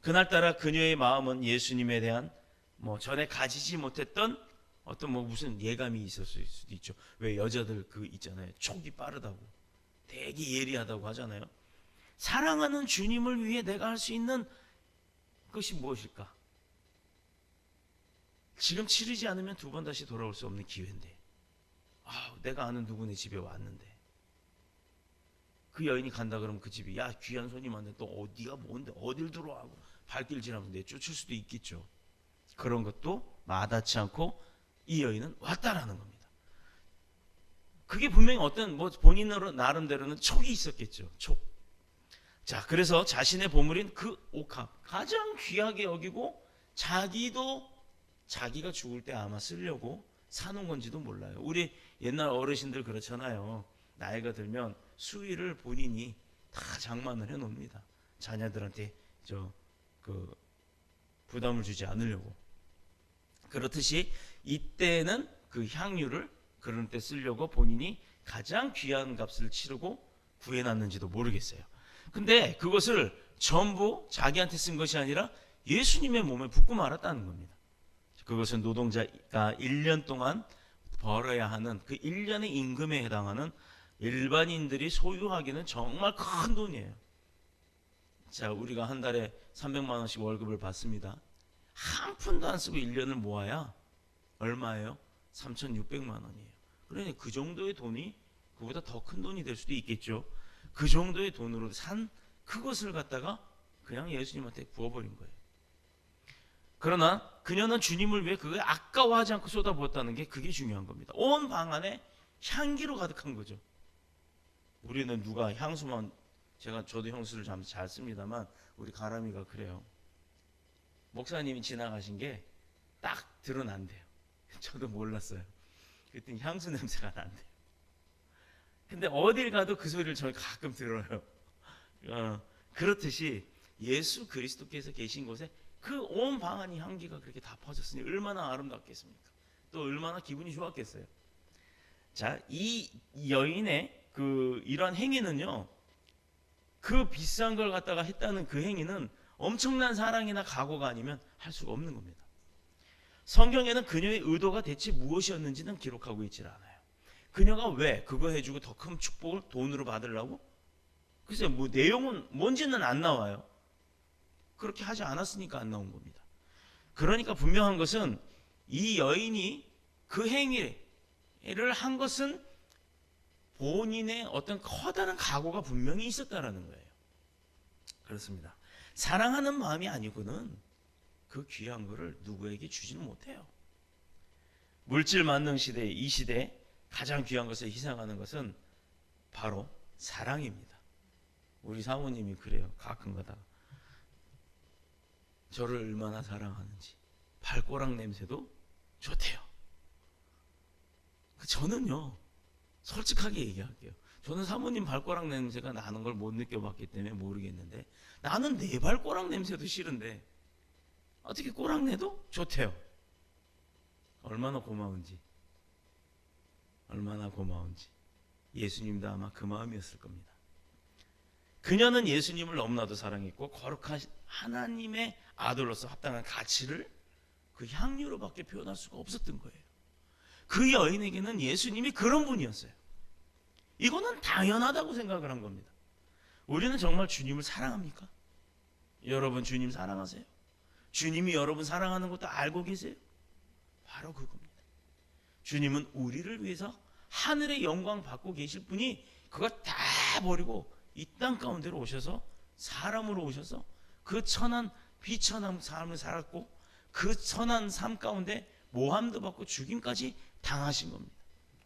그날따라 그녀의 마음은 예수님에 대한 뭐 전에 가지지 못했던 어떤 뭐 무슨 예감이 있었을 수도 있죠. 왜 여자들 그 있잖아요. 촉이 빠르다고, 되게 예리하다고 하잖아요. 사랑하는 주님을 위해 내가 할 수 있는 그것이 무엇일까? 지금 치르지 않으면 두 번 다시 돌아올 수 없는 기회인데, 내가 아는 누구네 집에 왔는데, 그 여인이 간다 그러면 그 집이, 야, 귀한 손님 왔는데 또 어디가 뭔데 어딜 들어와고 발길 지나면 내쫓을 수도 있겠죠. 그런 것도 마다치 않고 이 여인은 왔다라는 겁니다. 그게 분명히 어떤 본인으로 나름대로는 촉이 있었겠죠. 촉. 자, 그래서 자신의 보물인 그 옥합 가장 귀하게 여기고, 자기가 죽을 때 아마 쓰려고 사놓은 건지도 몰라요. 우리 옛날 어르신들 그렇잖아요. 나이가 들면 수의를 본인이 다 장만을 해놓습니다. 자녀들한테 부담을 주지 않으려고. 그렇듯이 이때는 그 향유를 그런 때 쓰려고 본인이 가장 귀한 값을 치르고 구해놨는지도 모르겠어요. 근데 그것을 전부 자기한테 쓴 것이 아니라 예수님의 몸에 붓고 말았다는 겁니다. 그것은 노동자가 1년 동안 벌어야 하는 그 1년의 임금에 해당하는 일반인들이 소유하기는 정말 큰 돈이에요. 자, 우리가 한 달에 300만 원씩 월급을 받습니다. 한 푼도 안 쓰고 1년을 모아야 얼마예요? 3,600만 원이에요. 그러니 그 정도의 돈이 그보다 더 큰 돈이 될 수도 있겠죠. 그 정도의 돈으로 산 그것을 갖다가 그냥 예수님한테 부어버린 거예요. 그러나 그녀는 주님을 위해 그걸 아까워하지 않고 쏟아부었다는 게 그게 중요한 겁니다. 온 방 안에 향기로 가득한 거죠. 우리는 누가 향수만, 저도 향수를 잘 씁니다만 우리 가람이가 그래요. 목사님이 지나가신 게 딱 드러난대요. 저도 몰랐어요. 그랬더니 향수 냄새가 난대요. 근데 어딜 가도 그 소리를 저희 가끔 들어요. 그렇듯이 예수 그리스도께서 계신 곳에 그 온 방 안이 향기가 그렇게 다 퍼졌으니 얼마나 아름답겠습니까? 또 얼마나 기분이 좋았겠어요. 자, 이 여인의 이런 행위는요, 그 비싼 걸 갖다가 했다는 그 행위는 엄청난 사랑이나 각오가 아니면 할 수가 없는 겁니다. 성경에는 그녀의 의도가 대체 무엇이었는지는 기록하고 있질 않아요. 그녀가 왜 그거 해주고 더 큰 축복을 돈으로 받으려고? 글쎄, 내용은 뭔지는 안 나와요. 그렇게 하지 않았으니까 안 나온 겁니다. 그러니까 분명한 것은 이 여인이 그 행위를 한 것은 본인의 어떤 커다란 각오가 분명히 있었다라는 거예요. 그렇습니다. 사랑하는 마음이 아니고는 그 귀한 거를 누구에게 주지는 못해요. 물질 만능 시대, 이 시대에 가장 귀한 것을 희생하는 것은 바로 사랑입니다. 우리 사모님이 그래요. 가끔가다 저를 얼마나 사랑하는지. 발꼬락 냄새도 좋대요. 저는요, 솔직하게 얘기할게요. 저는 사모님 발꼬락 냄새가 나는 걸 못 느껴봤기 때문에 모르겠는데, 나는 내 발꼬락 냄새도 싫은데 어떻게 꼬락내도 좋대요. 얼마나 고마운지. 예수님도 아마 그 마음이었을 겁니다. 그녀는 예수님을 너무나도 사랑했고 거룩한 하나님의 아들로서 합당한 가치를 그 향유로밖에 표현할 수가 없었던 거예요. 그 여인에게는 예수님이 그런 분이었어요. 이거는 당연하다고 생각을 한 겁니다. 우리는 정말 주님을 사랑합니까? 여러분 주님 사랑하세요? 주님이 여러분 사랑하는 것도 알고 계세요? 바로 그겁니다. 주님은 우리를 위해서 하늘의 영광 받고 계실 분이 그거 다 버리고 이 땅 가운데로 오셔서 사람으로 오셔서 그 천한 비천한 삶을 살았고 그 천한 삶 가운데 모함도 받고 죽임까지 당하신 겁니다.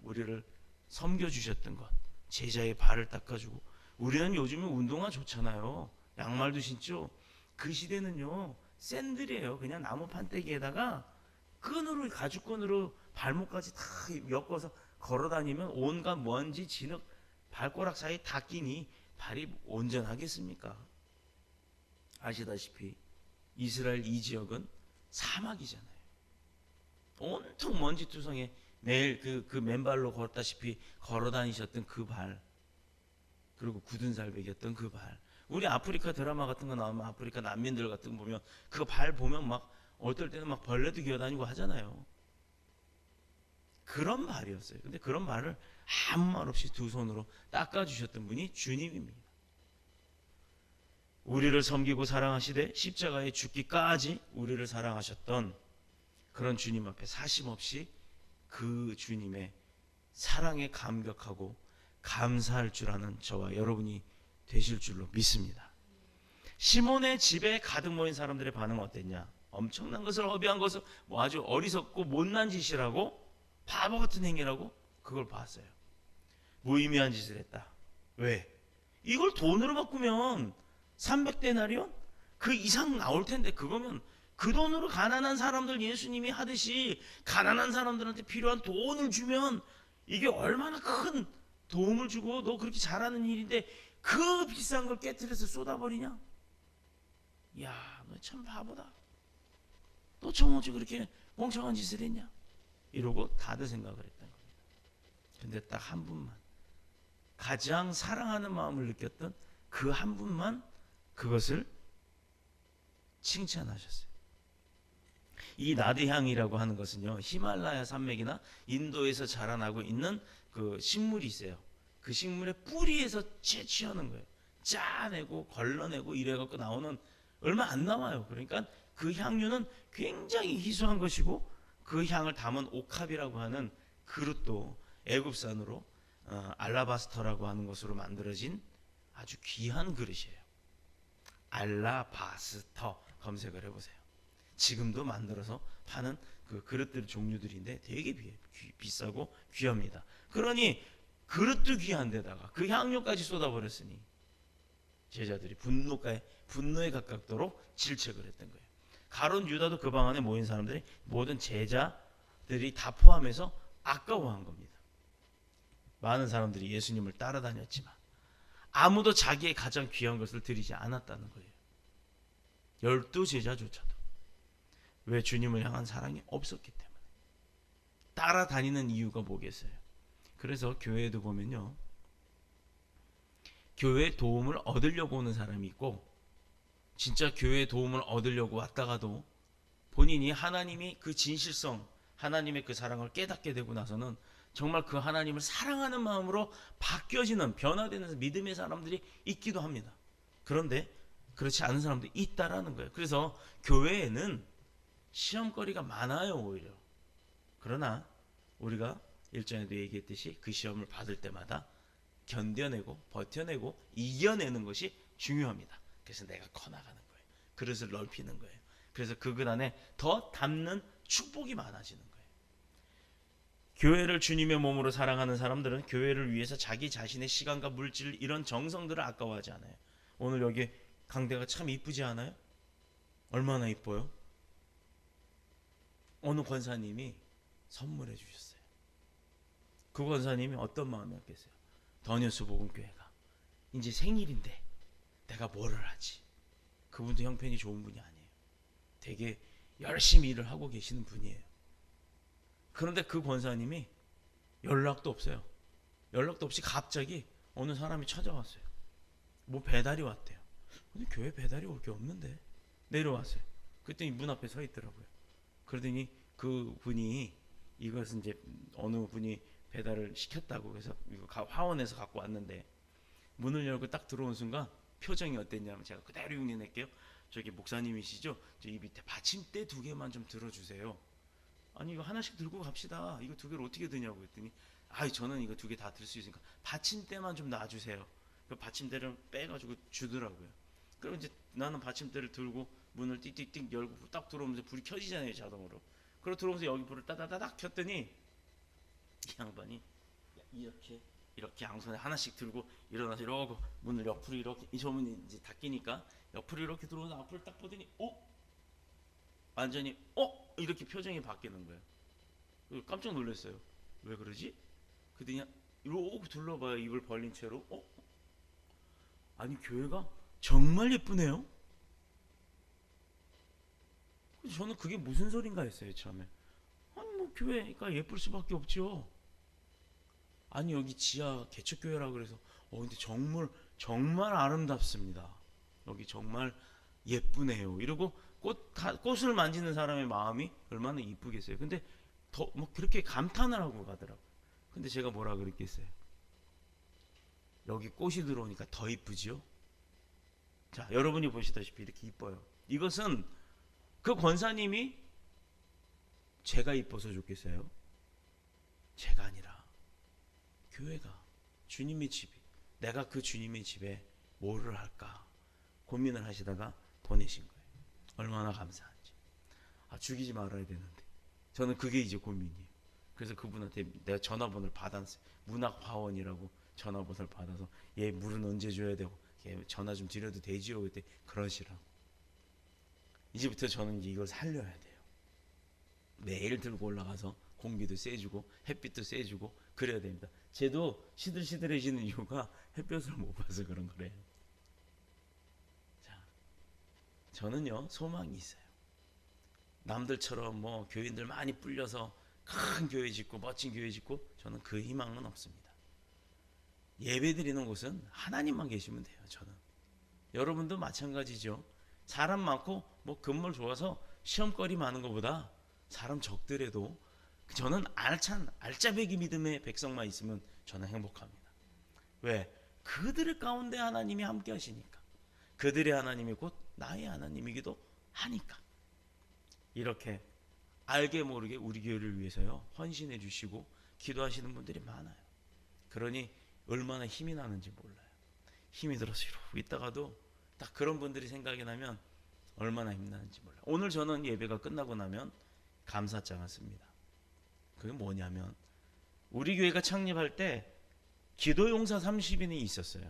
우리를 섬겨주셨던 것, 제자의 발을 닦아주고. 우리는 요즘에 운동화 좋잖아요. 양말도 신죠. 그 시대는요, 샌들이에요. 그냥 나무 판때기에다가 끈으로, 가죽끈으로 발목까지 다 엮어서 걸어다니면 온갖 먼지, 진흙, 발가락 사이 다 끼니 발이 온전하겠습니까? 아시다시피 이스라엘 이 지역은 사막이잖아요. 온통 먼지투성에 매일 그 맨발로 걸었다시피 걸어다니셨던 그 발, 그리고 굳은 살 베겼던 그 발. 우리 아프리카 드라마 같은 거 나오면 아프리카 난민들 같은 거 보면 그 발 보면 막 어떨 때는 막 벌레도 기어다니고 하잖아요. 그런 발이었어요. 근데 그런 발을 아무 말 없이 두 손으로 닦아주셨던 분이 주님입니다. 우리를 섬기고 사랑하시되 십자가에 죽기까지 우리를 사랑하셨던 그런 주님 앞에 사심없이 그 주님의 사랑에 감격하고 감사할 줄 아는 저와 여러분이 되실 줄로 믿습니다. 시몬의 집에 가득 모인 사람들의 반응은 어땠냐? 엄청난 것을 허비한 것을 뭐 아주 어리석고 못난 짓이라고, 바보 같은 행위라고 그걸 봤어요. 무의미한 짓을 했다. 왜? 이걸 돈으로 바꾸면 300데나리온? 그 이상 나올 텐데, 그거면 그 돈으로 가난한 사람들 예수님이 하듯이 가난한 사람들한테 필요한 돈을 주면 이게 얼마나 큰 도움을 주고 너 그렇게 잘하는 일인데 그 비싼 걸 깨트려서 쏟아버리냐? 야, 너 참 바보다. 너 정말 그렇게 멍청한 짓을 했냐? 이러고 다들 생각을 했던 겁니다. 근데 딱 한 분만, 가장 사랑하는 마음을 느꼈던 그 한 분만 그것을 칭찬하셨어요. 이 나드향이라고 하는 것은요, 히말라야 산맥이나 인도에서 자라나고 있는 그 식물이 있어요. 그 식물의 뿌리에서 채취하는 거예요. 짜내고 걸러내고 이래갖고 나오는, 얼마 안 남아요. 그러니까 그 향유는 굉장히 희소한 것이고, 그 향을 담은 옥합이라고 하는 그릇도 애굽산으로 알라바스터라고 하는 것으로 만들어진 아주 귀한 그릇이에요. 알라바스터 검색을 해보세요. 지금도 만들어서 파는 그 그릇들 종류들인데 되게 비싸고 귀합니다. 그러니 그릇도 귀한데다가 그 향료까지 쏟아버렸으니 제자들이 분노에 가깝도록 질책을 했던 거예요. 가룟 유다도 그 방 안에 모인 사람들이 모든 제자들이 다 포함해서 아까워한 겁니다. 많은 사람들이 예수님을 따라다녔지만 아무도 자기의 가장 귀한 것을 드리지 않았다는 거예요. 12 제자조차도. 왜? 주님을 향한 사랑이 없었기 때문에. 따라다니는 이유가 뭐겠어요? 그래서 교회에도 보면요, 교회에 도움을 얻으려고 오는 사람이 있고, 진짜 교회에 도움을 얻으려고 왔다가도 본인이 하나님이 그 진실성, 하나님의 그 사랑을 깨닫게 되고 나서는 정말 그 하나님을 사랑하는 마음으로 바뀌어지는, 변화되는 믿음의 사람들이 있기도 합니다. 그런데 그렇지 않은 사람도 있다라는 거예요. 그래서 교회에는 시험거리가 많아요, 오히려. 그러나 우리가 일전에도 얘기했듯이 그 시험을 받을 때마다 견뎌내고 버텨내고 이겨내는 것이 중요합니다. 그래서 내가 커나가는 거예요. 그릇을 넓히는 거예요. 그래서 그 그 안에 더 담는 축복이 많아지는 거예요. 교회를 주님의 몸으로 사랑하는 사람들은 교회를 위해서 자기 자신의 시간과 물질, 이런 정성들을 아까워하지 않아요. 오늘 여기 강대가 참 이쁘지 않아요? 얼마나 이뻐요? 어느 권사님이 선물해 주셨어요. 그 권사님이 어떤 마음이었겠어요? 더뉴스 복음교회가 이제 생일인데 내가 뭐를 하지? 그분도 형편이 좋은 분이 아니에요. 되게 열심히 일을 하고 계시는 분이에요. 그런데 그 권사님이 연락도 없어요. 연락도 없이 갑자기 어느 사람이 찾아왔어요. 뭐 배달이 왔대요. 근데 교회 배달이 올 게 없는데 내려왔어요. 그랬더니 문 앞에 서 있더라고요. 그러더니 그 분이 이것은 이제 어느 분이 배달을 시켰다고 해서 이거 화원에서 갖고 왔는데, 문을 열고 딱 들어온 순간 표정이 어땠냐면, 제가 그대로 흉내낼게요. 저기 목사님이시죠? 저 이 밑에 받침대 2개만 좀 들어주세요. 아니 이거 하나씩 들고 갑시다. 이거 2개를 어떻게 드냐고 했더니, 저는 이거 2개 다 들 수 있으니까 받침대만 좀 놔주세요. 그 받침대를 빼가지고 주더라고요. 그럼 이제 나는 받침대를 들고 문을 띡띡띡 열고 딱 들어오면서 불이 켜지잖아요, 자동으로. 그리고 들어오면서 여기 불을 따다다닥 켰더니 이 양반이 이렇게 양손에 하나씩 들고 일어나서 이러고 문을 옆으로 이렇게, 저 문이 이제 닫히니까 옆으로 이렇게 들어오면서 앞을 딱 보더니 완전히 이렇게 표정이 바뀌는 거예요. 깜짝 놀랐어요. 왜 그러지? 그랬더니 이러고 둘러봐요. 입을 벌린 채로. 아니 교회가 정말 예쁘네요. 저는 그게 무슨 소린가 했어요, 처음에. 아니 뭐 교회가 예쁠 수밖에 없죠. 아니 여기 지하 개척교회라 그래서 근데 정말 아름답습니다. 여기 정말 예쁘네요. 이러고 꽃을 만지는 사람의 마음이 얼마나 이쁘겠어요. 근데 더 뭐 그렇게 감탄을 하고 가더라고요. 근데 제가 뭐라 그랬겠어요? 여기 꽃이 들어오니까 더 이쁘지요? 자, 여러분이 보시다시피 이렇게 이뻐요. 이것은 그 권사님이 제가 이뻐서 좋겠어요? 제가 아니라 교회가, 주님의 집이, 내가 그 주님의 집에 뭐를 할까 고민을 하시다가 보내신 거예요. 얼마나 감사한지. 죽이지 말아야 되는데 저는 그게 이제 고민이에요. 그래서 그분한테 내가 전화번호를 받았어요. 문학화원이라고 전화번호를 받아서 얘 물은 언제 줘야 되고 얘 전화 좀 드려도 되지요? 그때 그러시라고. 이제부터 저는 이제 이걸 살려야 돼요. 매일 들고 올라가서 공기도 쐬주고 햇빛도 쐬주고 그래야 됩니다. 쟤도 시들시들해지는 이유가 햇볕을 못 봐서 그런 거래요. 자, 저는요 소망이 있어요. 남들처럼 뭐 교인들 많이 불려서 큰 교회 짓고 멋진 교회 짓고 저는 그 희망은 없습니다. 예배 드리는 곳은 하나님만 계시면 돼요. 저는. 여러분도 마찬가지죠. 사람 많고 뭐 건물 좋아서 시험거리 많은 것보다 사람 적더라도 저는 알짜배기 믿음의 백성만 있으면 저는 행복합니다. 왜? 그들의 가운데 하나님이 함께 하시니까. 그들의 하나님이 곧 나의 하나님이기도 하니까. 이렇게 알게 모르게 우리 교회를 위해서요 헌신해 주시고 기도하시는 분들이 많아요. 그러니 얼마나 힘이 나는지 몰라요. 힘이 들어서 이러고 있다가도 딱 그런 분들이 생각이 나면 얼마나 힘나는지 몰라요. 오늘 저는 예배가 끝나고 나면 감사장을 씁니다. 그게 뭐냐면 우리 교회가 창립할 때 기도용사 30인이 있었어요.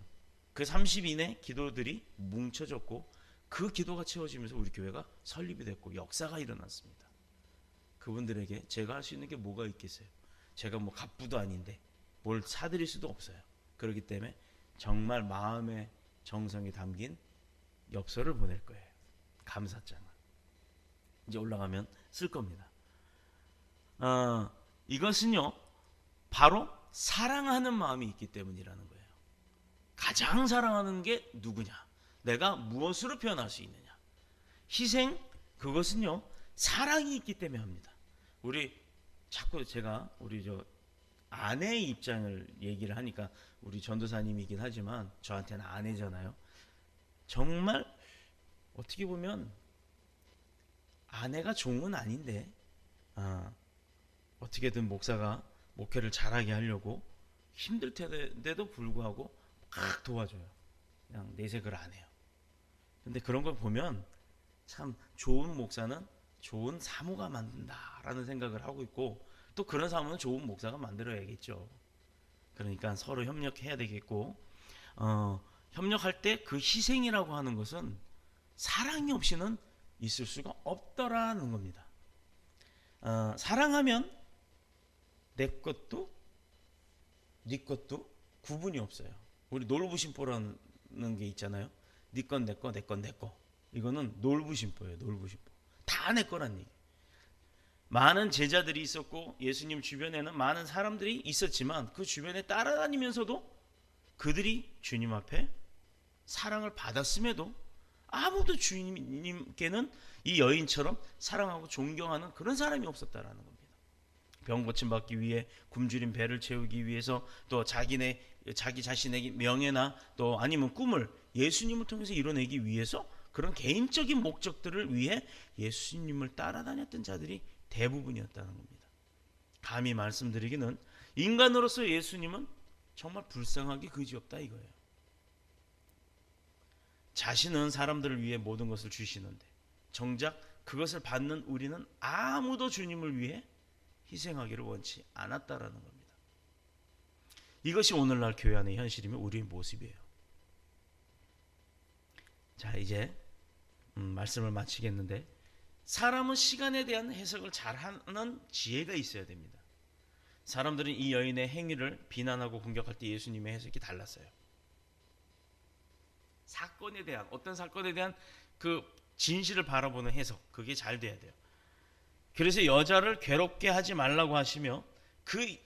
그 30인의 기도들이 뭉쳐졌고 그 기도가 채워지면서 우리 교회가 설립이 됐고 역사가 일어났습니다. 그분들에게 제가 할 수 있는 게 뭐가 있겠어요? 제가 뭐 갑부도 아닌데 뭘 사드릴 수도 없어요. 그렇기 때문에 정말 마음의 정성이 담긴 엽서를 보낼 거예요. 감사장을. 이제 올라가면 쓸 겁니다. 이것은요 바로 사랑하는 마음이 있기 때문이라는 거예요. 가장 사랑하는 게 누구냐? 내가 무엇으로 표현할 수 있느냐? 희생, 그것은요 사랑이 있기 때문에 합니다. 우리 자꾸 제가 우리 아내의 입장을 얘기를 하니까 우리 전도사님이긴 하지만 저한테는 아내잖아요. 정말 어떻게 보면 아내가 종은 아닌데 어떻게든 목사가 목회를 잘하게 하려고 힘들 텐데도 불구하고 막 도와줘요. 그냥 내색을 안 해요. 근데 그런 걸 보면 참 좋은 목사는 좋은 사모가 만든다라는 생각을 하고 있고 또 그런 사모는 좋은 목사가 만들어야겠죠. 그러니까 서로 협력해야 되겠고 협력할 때 그 희생이라고 하는 것은 사랑이 없이는 있을 수가 없더라는 겁니다. 사랑하면 내 것도 네 것도 구분이 없어요. 우리 놀부심보라는 게 있잖아요. 네 건 내 거, 내 건 내 거. 이거는 놀부심보예요. 놀부심보. 다 내 거란 얘기. 많은 제자들이 있었고 예수님 주변에는 많은 사람들이 있었지만 그 주변에 따라다니면서도 그들이 주님 앞에 사랑을 받았음에도 아무도 주님께는 이 여인처럼 사랑하고 존경하는 그런 사람이 없었다라는 겁니다. 병 고침 받기 위해 굶주린 배를 채우기 위해서 또 자기 자신의 명예나 또 아니면 꿈을 예수님을 통해서 이뤄내기 위해서 그런 개인적인 목적들을 위해 예수님을 따라다녔던 자들이 대부분이었다는 겁니다. 감히 말씀드리기는 인간으로서 예수님은 정말 불쌍하기 그지없다 이거예요. 자신은 사람들을 위해 모든 것을 주시는데 정작 그것을 받는 우리는 아무도 주님을 위해 희생하기를 원치 않았다라는 겁니다. 이것이 오늘날 교회 안의 현실이며 우리의 모습이에요. 자, 이제 말씀을 마치겠는데 사람은 시간에 대한 해석을 잘하는 지혜가 있어야 됩니다. 사람들은 이 여인의 행위를 비난하고 공격할 때 예수님의 해석이 달랐어요. 사건에 대한 어떤 사건에 대한 그 진실을 바라보는 해석 그게 잘 돼야 돼요. 그래서 여자를 괴롭게 하지 말라고 하시며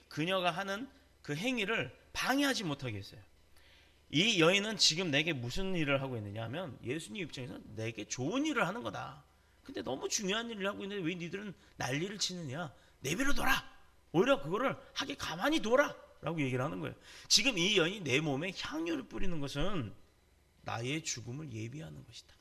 그녀가 하는 그 행위를 방해하지 못하게 했어요. 이 여인은 지금 내게 무슨 일을 하고 있느냐 하면 예수님 입장에서 내게 좋은 일을 하는 거다. 근데 너무 중요한 일을 하고 있는데 왜 니들은 난리를 치느냐. 내버려 둬라. 오히려 그거를 하게 가만히 둬라 라고 얘기를 하는 거예요. 지금 이 여인이 내 몸에 향유를 뿌리는 것은 나의 죽음을 예비하는 것이다.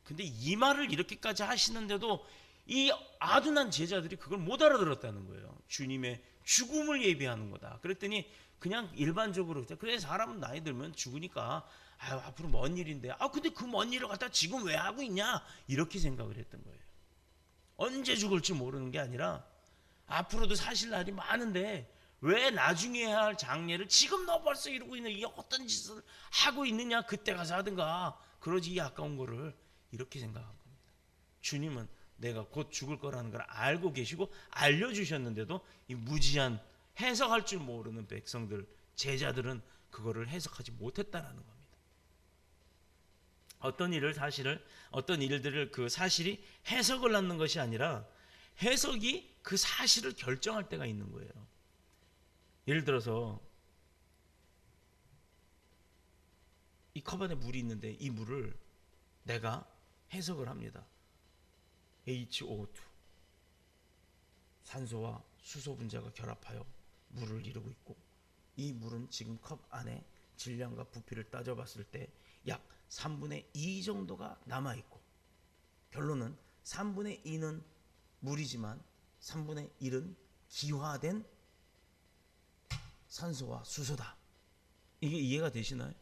근데 이 말을 이렇게까지 하시는데도 이 아둔한 제자들이 그걸 못 알아들었다는 거예요. 주님의 죽음을 예비하는 거다. 그랬더니 그냥 일반적으로 그래 사람은 나이 들면 죽으니까 앞으로 먼 일인데 근데 그 먼 일을 갖다 지금 왜 하고 있냐 이렇게 생각을 했던 거예요. 언제 죽을지 모르는 게 아니라 앞으로도 사실 날이 많은데 왜 나중에 해야 할 장례를 지금 너 벌써 이러고 있는 이 어떤 짓을 하고 있느냐 그때 가서 하든가 그러지 이 아까운 거를 이렇게 생각한 겁니다. 주님은 내가 곧 죽을 거라는 걸 알고 계시고 알려주셨는데도 이 무지한 해석할 줄 모르는 백성들 제자들은 그거를 해석하지 못했다라는 겁니다. 어떤 일들을 그 사실이 해석을 낳는 것이 아니라 해석이 그 사실을 결정할 때가 있는 거예요. 예를 들어서 이 컵 안에 물이 있는데 이 물을 내가 해석을 합니다. HO2 산소와 수소 분자가 결합하여 물을 이루고 있고 이 물은 지금 컵 안에 질량과 부피를 따져봤을 때 약 3분의 2 정도가 남아있고 결론은 3분의 2는 물이지만 3분의 1은 기화된 산소와 수소다. 이게 이해가 되시나요?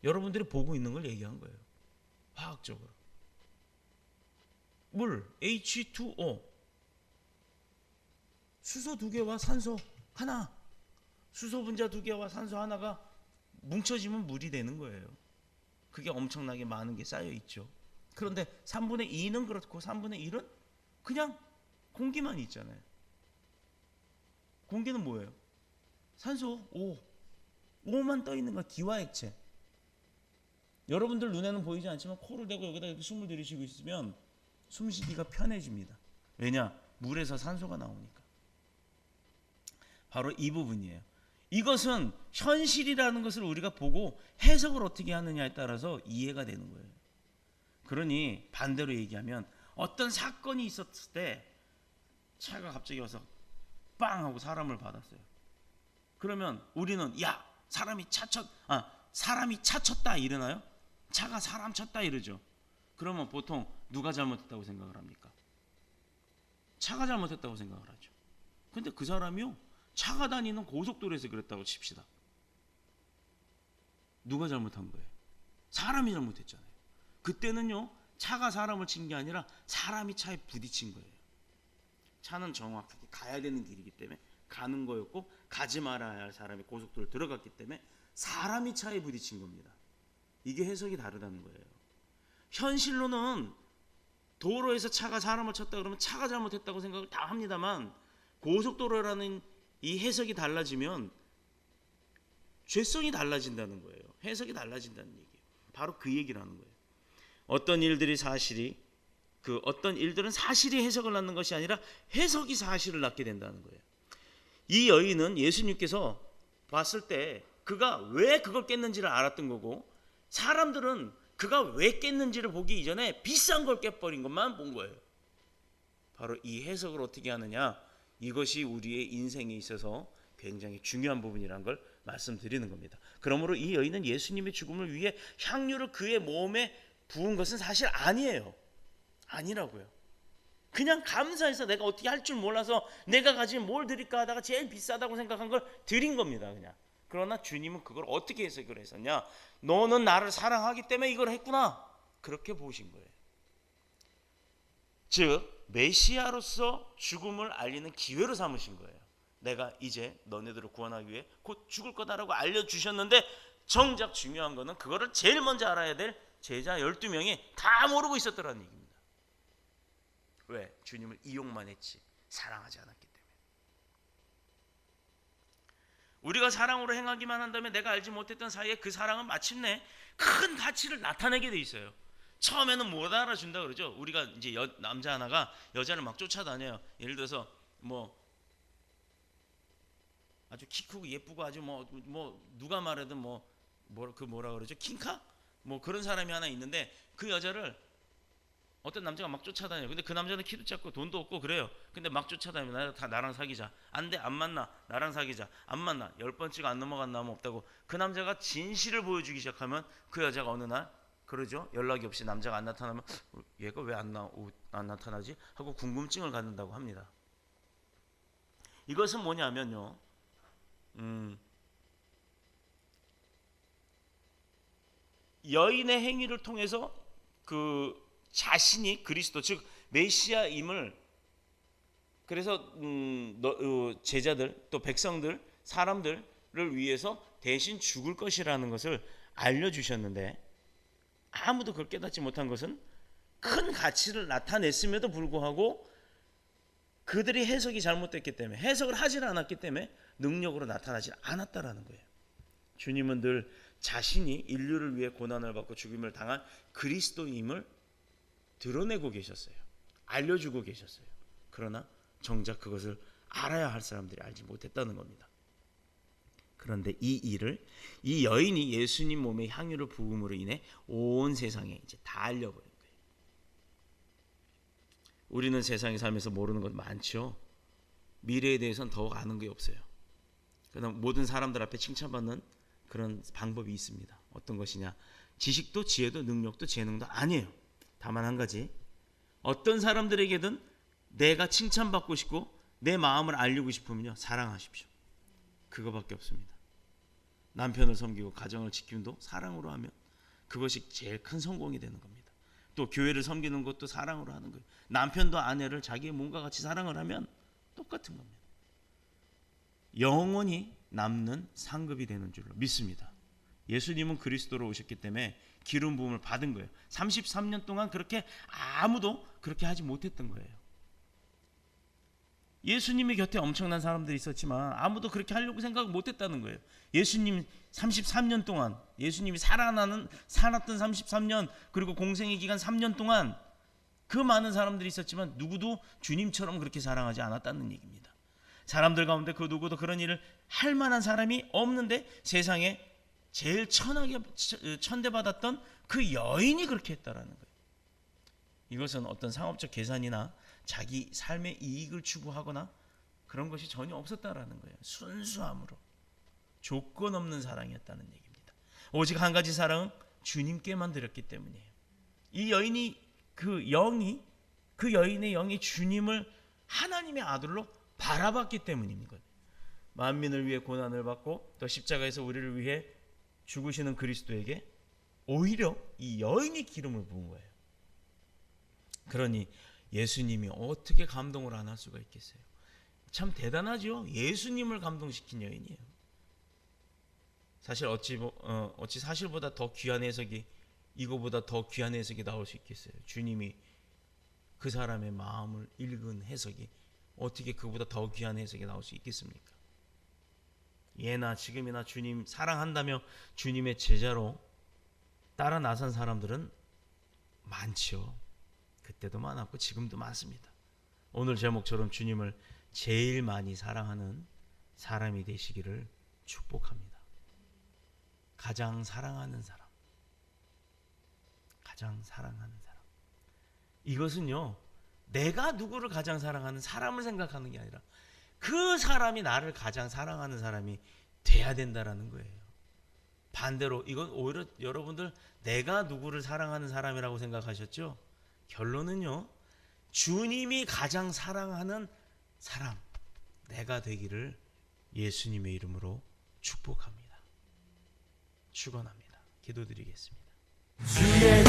여러분들이 보고 있는 걸 얘기한 거예요. 화학적으로. 물 H2O 수소 2개와 산소 하나 수소 분자 2개와 산소 하나가 뭉쳐지면 물이 되는 거예요. 그게 엄청나게 많은 게 쌓여 있죠. 그런데 3분의 2는 그렇고 3분의 1은 그냥 공기만 있잖아요. 공기는 뭐예요? 산소 5만 떠 있는 거 기화액체. 여러분들 눈에는 보이지 않지만 코를 대고 여기다 이렇게 숨을 들이쉬고 있으면 숨쉬기가 편해집니다. 왜냐? 물에서 산소가 나오니까. 바로 이 부분이에요. 이것은 현실이라는 것을 우리가 보고 해석을 어떻게 하느냐에 따라서 이해가 되는 거예요. 그러니 반대로 얘기하면 어떤 사건이 있었을 때 차가 갑자기 와서 빵 하고 사람을 받았어요. 그러면 우리는 사람이 차 쳤다 이러나요? 차가 사람 쳤다 이러죠. 그러면 보통 누가 잘못했다고 생각을 합니까? 차가 잘못했다고 생각을 하죠. 근데 그 사람이요 차가 다니는 고속도로에서 그랬다고 칩시다. 누가 잘못한 거예요? 사람이 잘못했잖아요. 그때는요 차가 사람을 친 게 아니라 사람이 차에 부딪힌 거예요. 차는 정확하게 가야 되는 길이기 때문에 가는 거였고 가지 말아야 할 사람이 고속도로에 들어갔기 때문에 사람이 차에 부딪힌 겁니다. 이게 해석이 다르다는 거예요. 현실로는 도로에서 차가 사람을 쳤다 그러면 차가 잘못했다고 생각을 다 합니다만 고속도로라는 이 해석이 달라지면 죄성이 달라진다는 거예요. 해석이 달라진다는 얘기예요. 바로 그 얘기를 하는 거예요. 어떤 일들은 사실이 해석을 낳는 것이 아니라 해석이 사실을 낳게 된다는 거예요. 이 여인은 예수님께서 봤을 때 그가 왜 그걸 깼는지를 알았던 거고 사람들은 그가 왜 깼는지를 보기 이전에 비싼 걸 깨버린 것만 본 거예요. 바로 이 해석을 어떻게 하느냐, 이것이 우리의 인생에 있어서 굉장히 중요한 부분이라는 걸 말씀드리는 겁니다. 그러므로 이 여인은 예수님의 죽음을 위해 향유를 그의 몸에 부은 것은 사실 아니에요. 아니라고요. 그냥 감사해서 내가 어떻게 할 줄 몰라서 내가 가진 뭘 드릴까 하다가 제일 비싸다고 생각한 걸 드린 겁니다. 그냥. 그러나 주님은 그걸 어떻게 해석을 했었냐, 너는 나를 사랑하기 때문에 이걸 했구나, 그렇게 보신 거예요. 즉 메시아로서 죽음을 알리는 기회로 삼으신 거예요. 내가 이제 너네들을 구원하기 위해 곧 죽을 거다라고 알려주셨는데 정작 중요한 거는 그거를 제일 먼저 알아야 될 제자 12명이 다 모르고 있었더라는 얘기입니다. 왜? 주님을 이용만 했지 사랑하지 않았기 때문에. 우리가 사랑으로 행하기만 한다면 내가 알지 못했던 사이에 그 사랑은 마침내 큰 가치를 나타내게 돼 있어요. 처음에는 못 알아준다 그러죠. 우리가 이제 남자 하나가 여자를 막 쫓아다녀요. 예를 들어서 뭐 아주 키 크고 예쁘고 아주 뭐 누가 말하든 뭐라 그러죠? 킹카? 뭐 그런 사람이 하나 있는데 그 여자를 어떤 남자가 막 쫓아다녀요. 근데 그 남자는 키도 작고 돈도 없고 그래요. 근데 막 쫓아다니면 나랑 사귀자. 안 돼, 안 만나. 나랑 사귀자. 안 만나. 10번째가 안 넘어간 남은 없다고. 그 남자가 진실을 보여주기 시작하면 그 여자가 어느 날 그러죠. 연락이 없이 남자가 안 나타나면 얘가 왜 안 나타나지? 하고 궁금증을 갖는다고 합니다. 이것은 뭐냐면요. 여인의 행위를 통해서 그 자신이 그리스도 즉 메시아임을 그래서 제자들 또 백성들 사람들을 위해서 대신 죽을 것이라는 것을 알려주셨는데 아무도 그걸 깨닫지 못한 것은 큰 가치를 나타냈음에도 불구하고 그들이 해석이 잘못됐기 때문에 해석을 하지 않았기 때문에 능력으로 나타나지 않았다라는 거예요. 주님은 늘 자신이 인류를 위해 고난을 받고 죽임을 당한 그리스도임을 드러내고 계셨어요. 알려주고 계셨어요. 그러나 정작 그것을 알아야 할 사람들이 알지 못했다는 겁니다. 그런데 이 여인이 예수님 몸에 향유를 부음으로 인해 온 세상에 이제 다 알려버린 거예요. 우리는 세상에 살면서 모르는 것 많죠. 미래에 대해서는 더욱 아는 게 없어요. 그다음 모든 사람들 앞에 칭찬받는 그런 방법이 있습니다. 어떤 것이냐? 지식도 지혜도 능력도 재능도 아니에요. 다만 한 가지, 어떤 사람들에게든 내가 칭찬받고 싶고 내 마음을 알리고 싶으면요, 사랑하십시오. 그거밖에 없습니다. 남편을 섬기고 가정을 지킴도 사랑으로 하면 그것이 제일 큰 성공이 되는 겁니다. 또 교회를 섬기는 것도 사랑으로 하는 거예요. 남편도 아내를 자기의 몸과 같이 사랑을 하면 똑같은 겁니다. 영원히 남는 상급이 되는 줄로 믿습니다. 예수님은 그리스도로 오셨기 때문에 기름 부음을 받은 거예요. 33년 동안 그렇게 아무도 그렇게 하지 못했던 거예요. 예수님의 곁에 엄청난 사람들이 있었지만 아무도 그렇게 하려고 생각을 못했다는 거예요. 예수님 33년 동안 예수님이 살았던 33년 그리고 공생의 기간 3년 동안 그 많은 사람들이 있었지만 누구도 주님처럼 그렇게 사랑하지 않았다는 얘기입니다. 사람들 가운데 그 누구도 그런 일을 할 만한 사람이 없는데 세상에 제일 천하게 천대받았던 그 여인이 그렇게 했다라는 거예요. 이것은 어떤 상업적 계산이나 자기 삶의 이익을 추구하거나 그런 것이 전혀 없었다라는 거예요. 순수함으로 조건 없는 사랑이었다는 얘기입니다. 오직 한 가지 사랑은 주님께만 드렸기 때문이에요. 이 여인이 그 여인의 영이 주님을 하나님의 아들로 바라봤기 때문인 거예요. 만민을 위해 고난을 받고 또 십자가에서 우리를 위해 죽으시는 그리스도에게 오히려 이 여인이 기름을 부은 거예요. 그러니 예수님이 어떻게 감동을 안 할 수가 있겠어요? 참 대단하죠. 예수님을 감동시킨 여인이에요. 사실 어찌 사실보다 더 귀한 해석이 이거보다 더 귀한 해석이 나올 수 있겠어요? 주님이 그 사람의 마음을 읽은 해석이 어떻게 그보다 더 귀한 해석이 나올 수 있겠습니까? 예나 지금이나 주님 사랑한다며 주님의 제자로 따라 나선 사람들은 많죠. 그때도 많았고 지금도 많습니다. 오늘 제목처럼 주님을 제일 많이 사랑하는 사람이 되시기를 축복합니다. 가장 사랑하는 사람. 가장 사랑하는 사람. 이것은요, 내가 누구를 가장 사랑하는 사람을 생각하는 게 아니라 그 사람이 나를 가장 사랑하는 사람이 돼야 된다라는 거예요. 반대로 이건 오히려 여러분들 내가 누구를 사랑하는 사람이라고 생각하셨죠? 결론은요, 주님이 가장 사랑하는 사람, 내가 되기를 예수님의 이름으로 축복합니다. 축원합니다. 기도드리겠습니다. 주의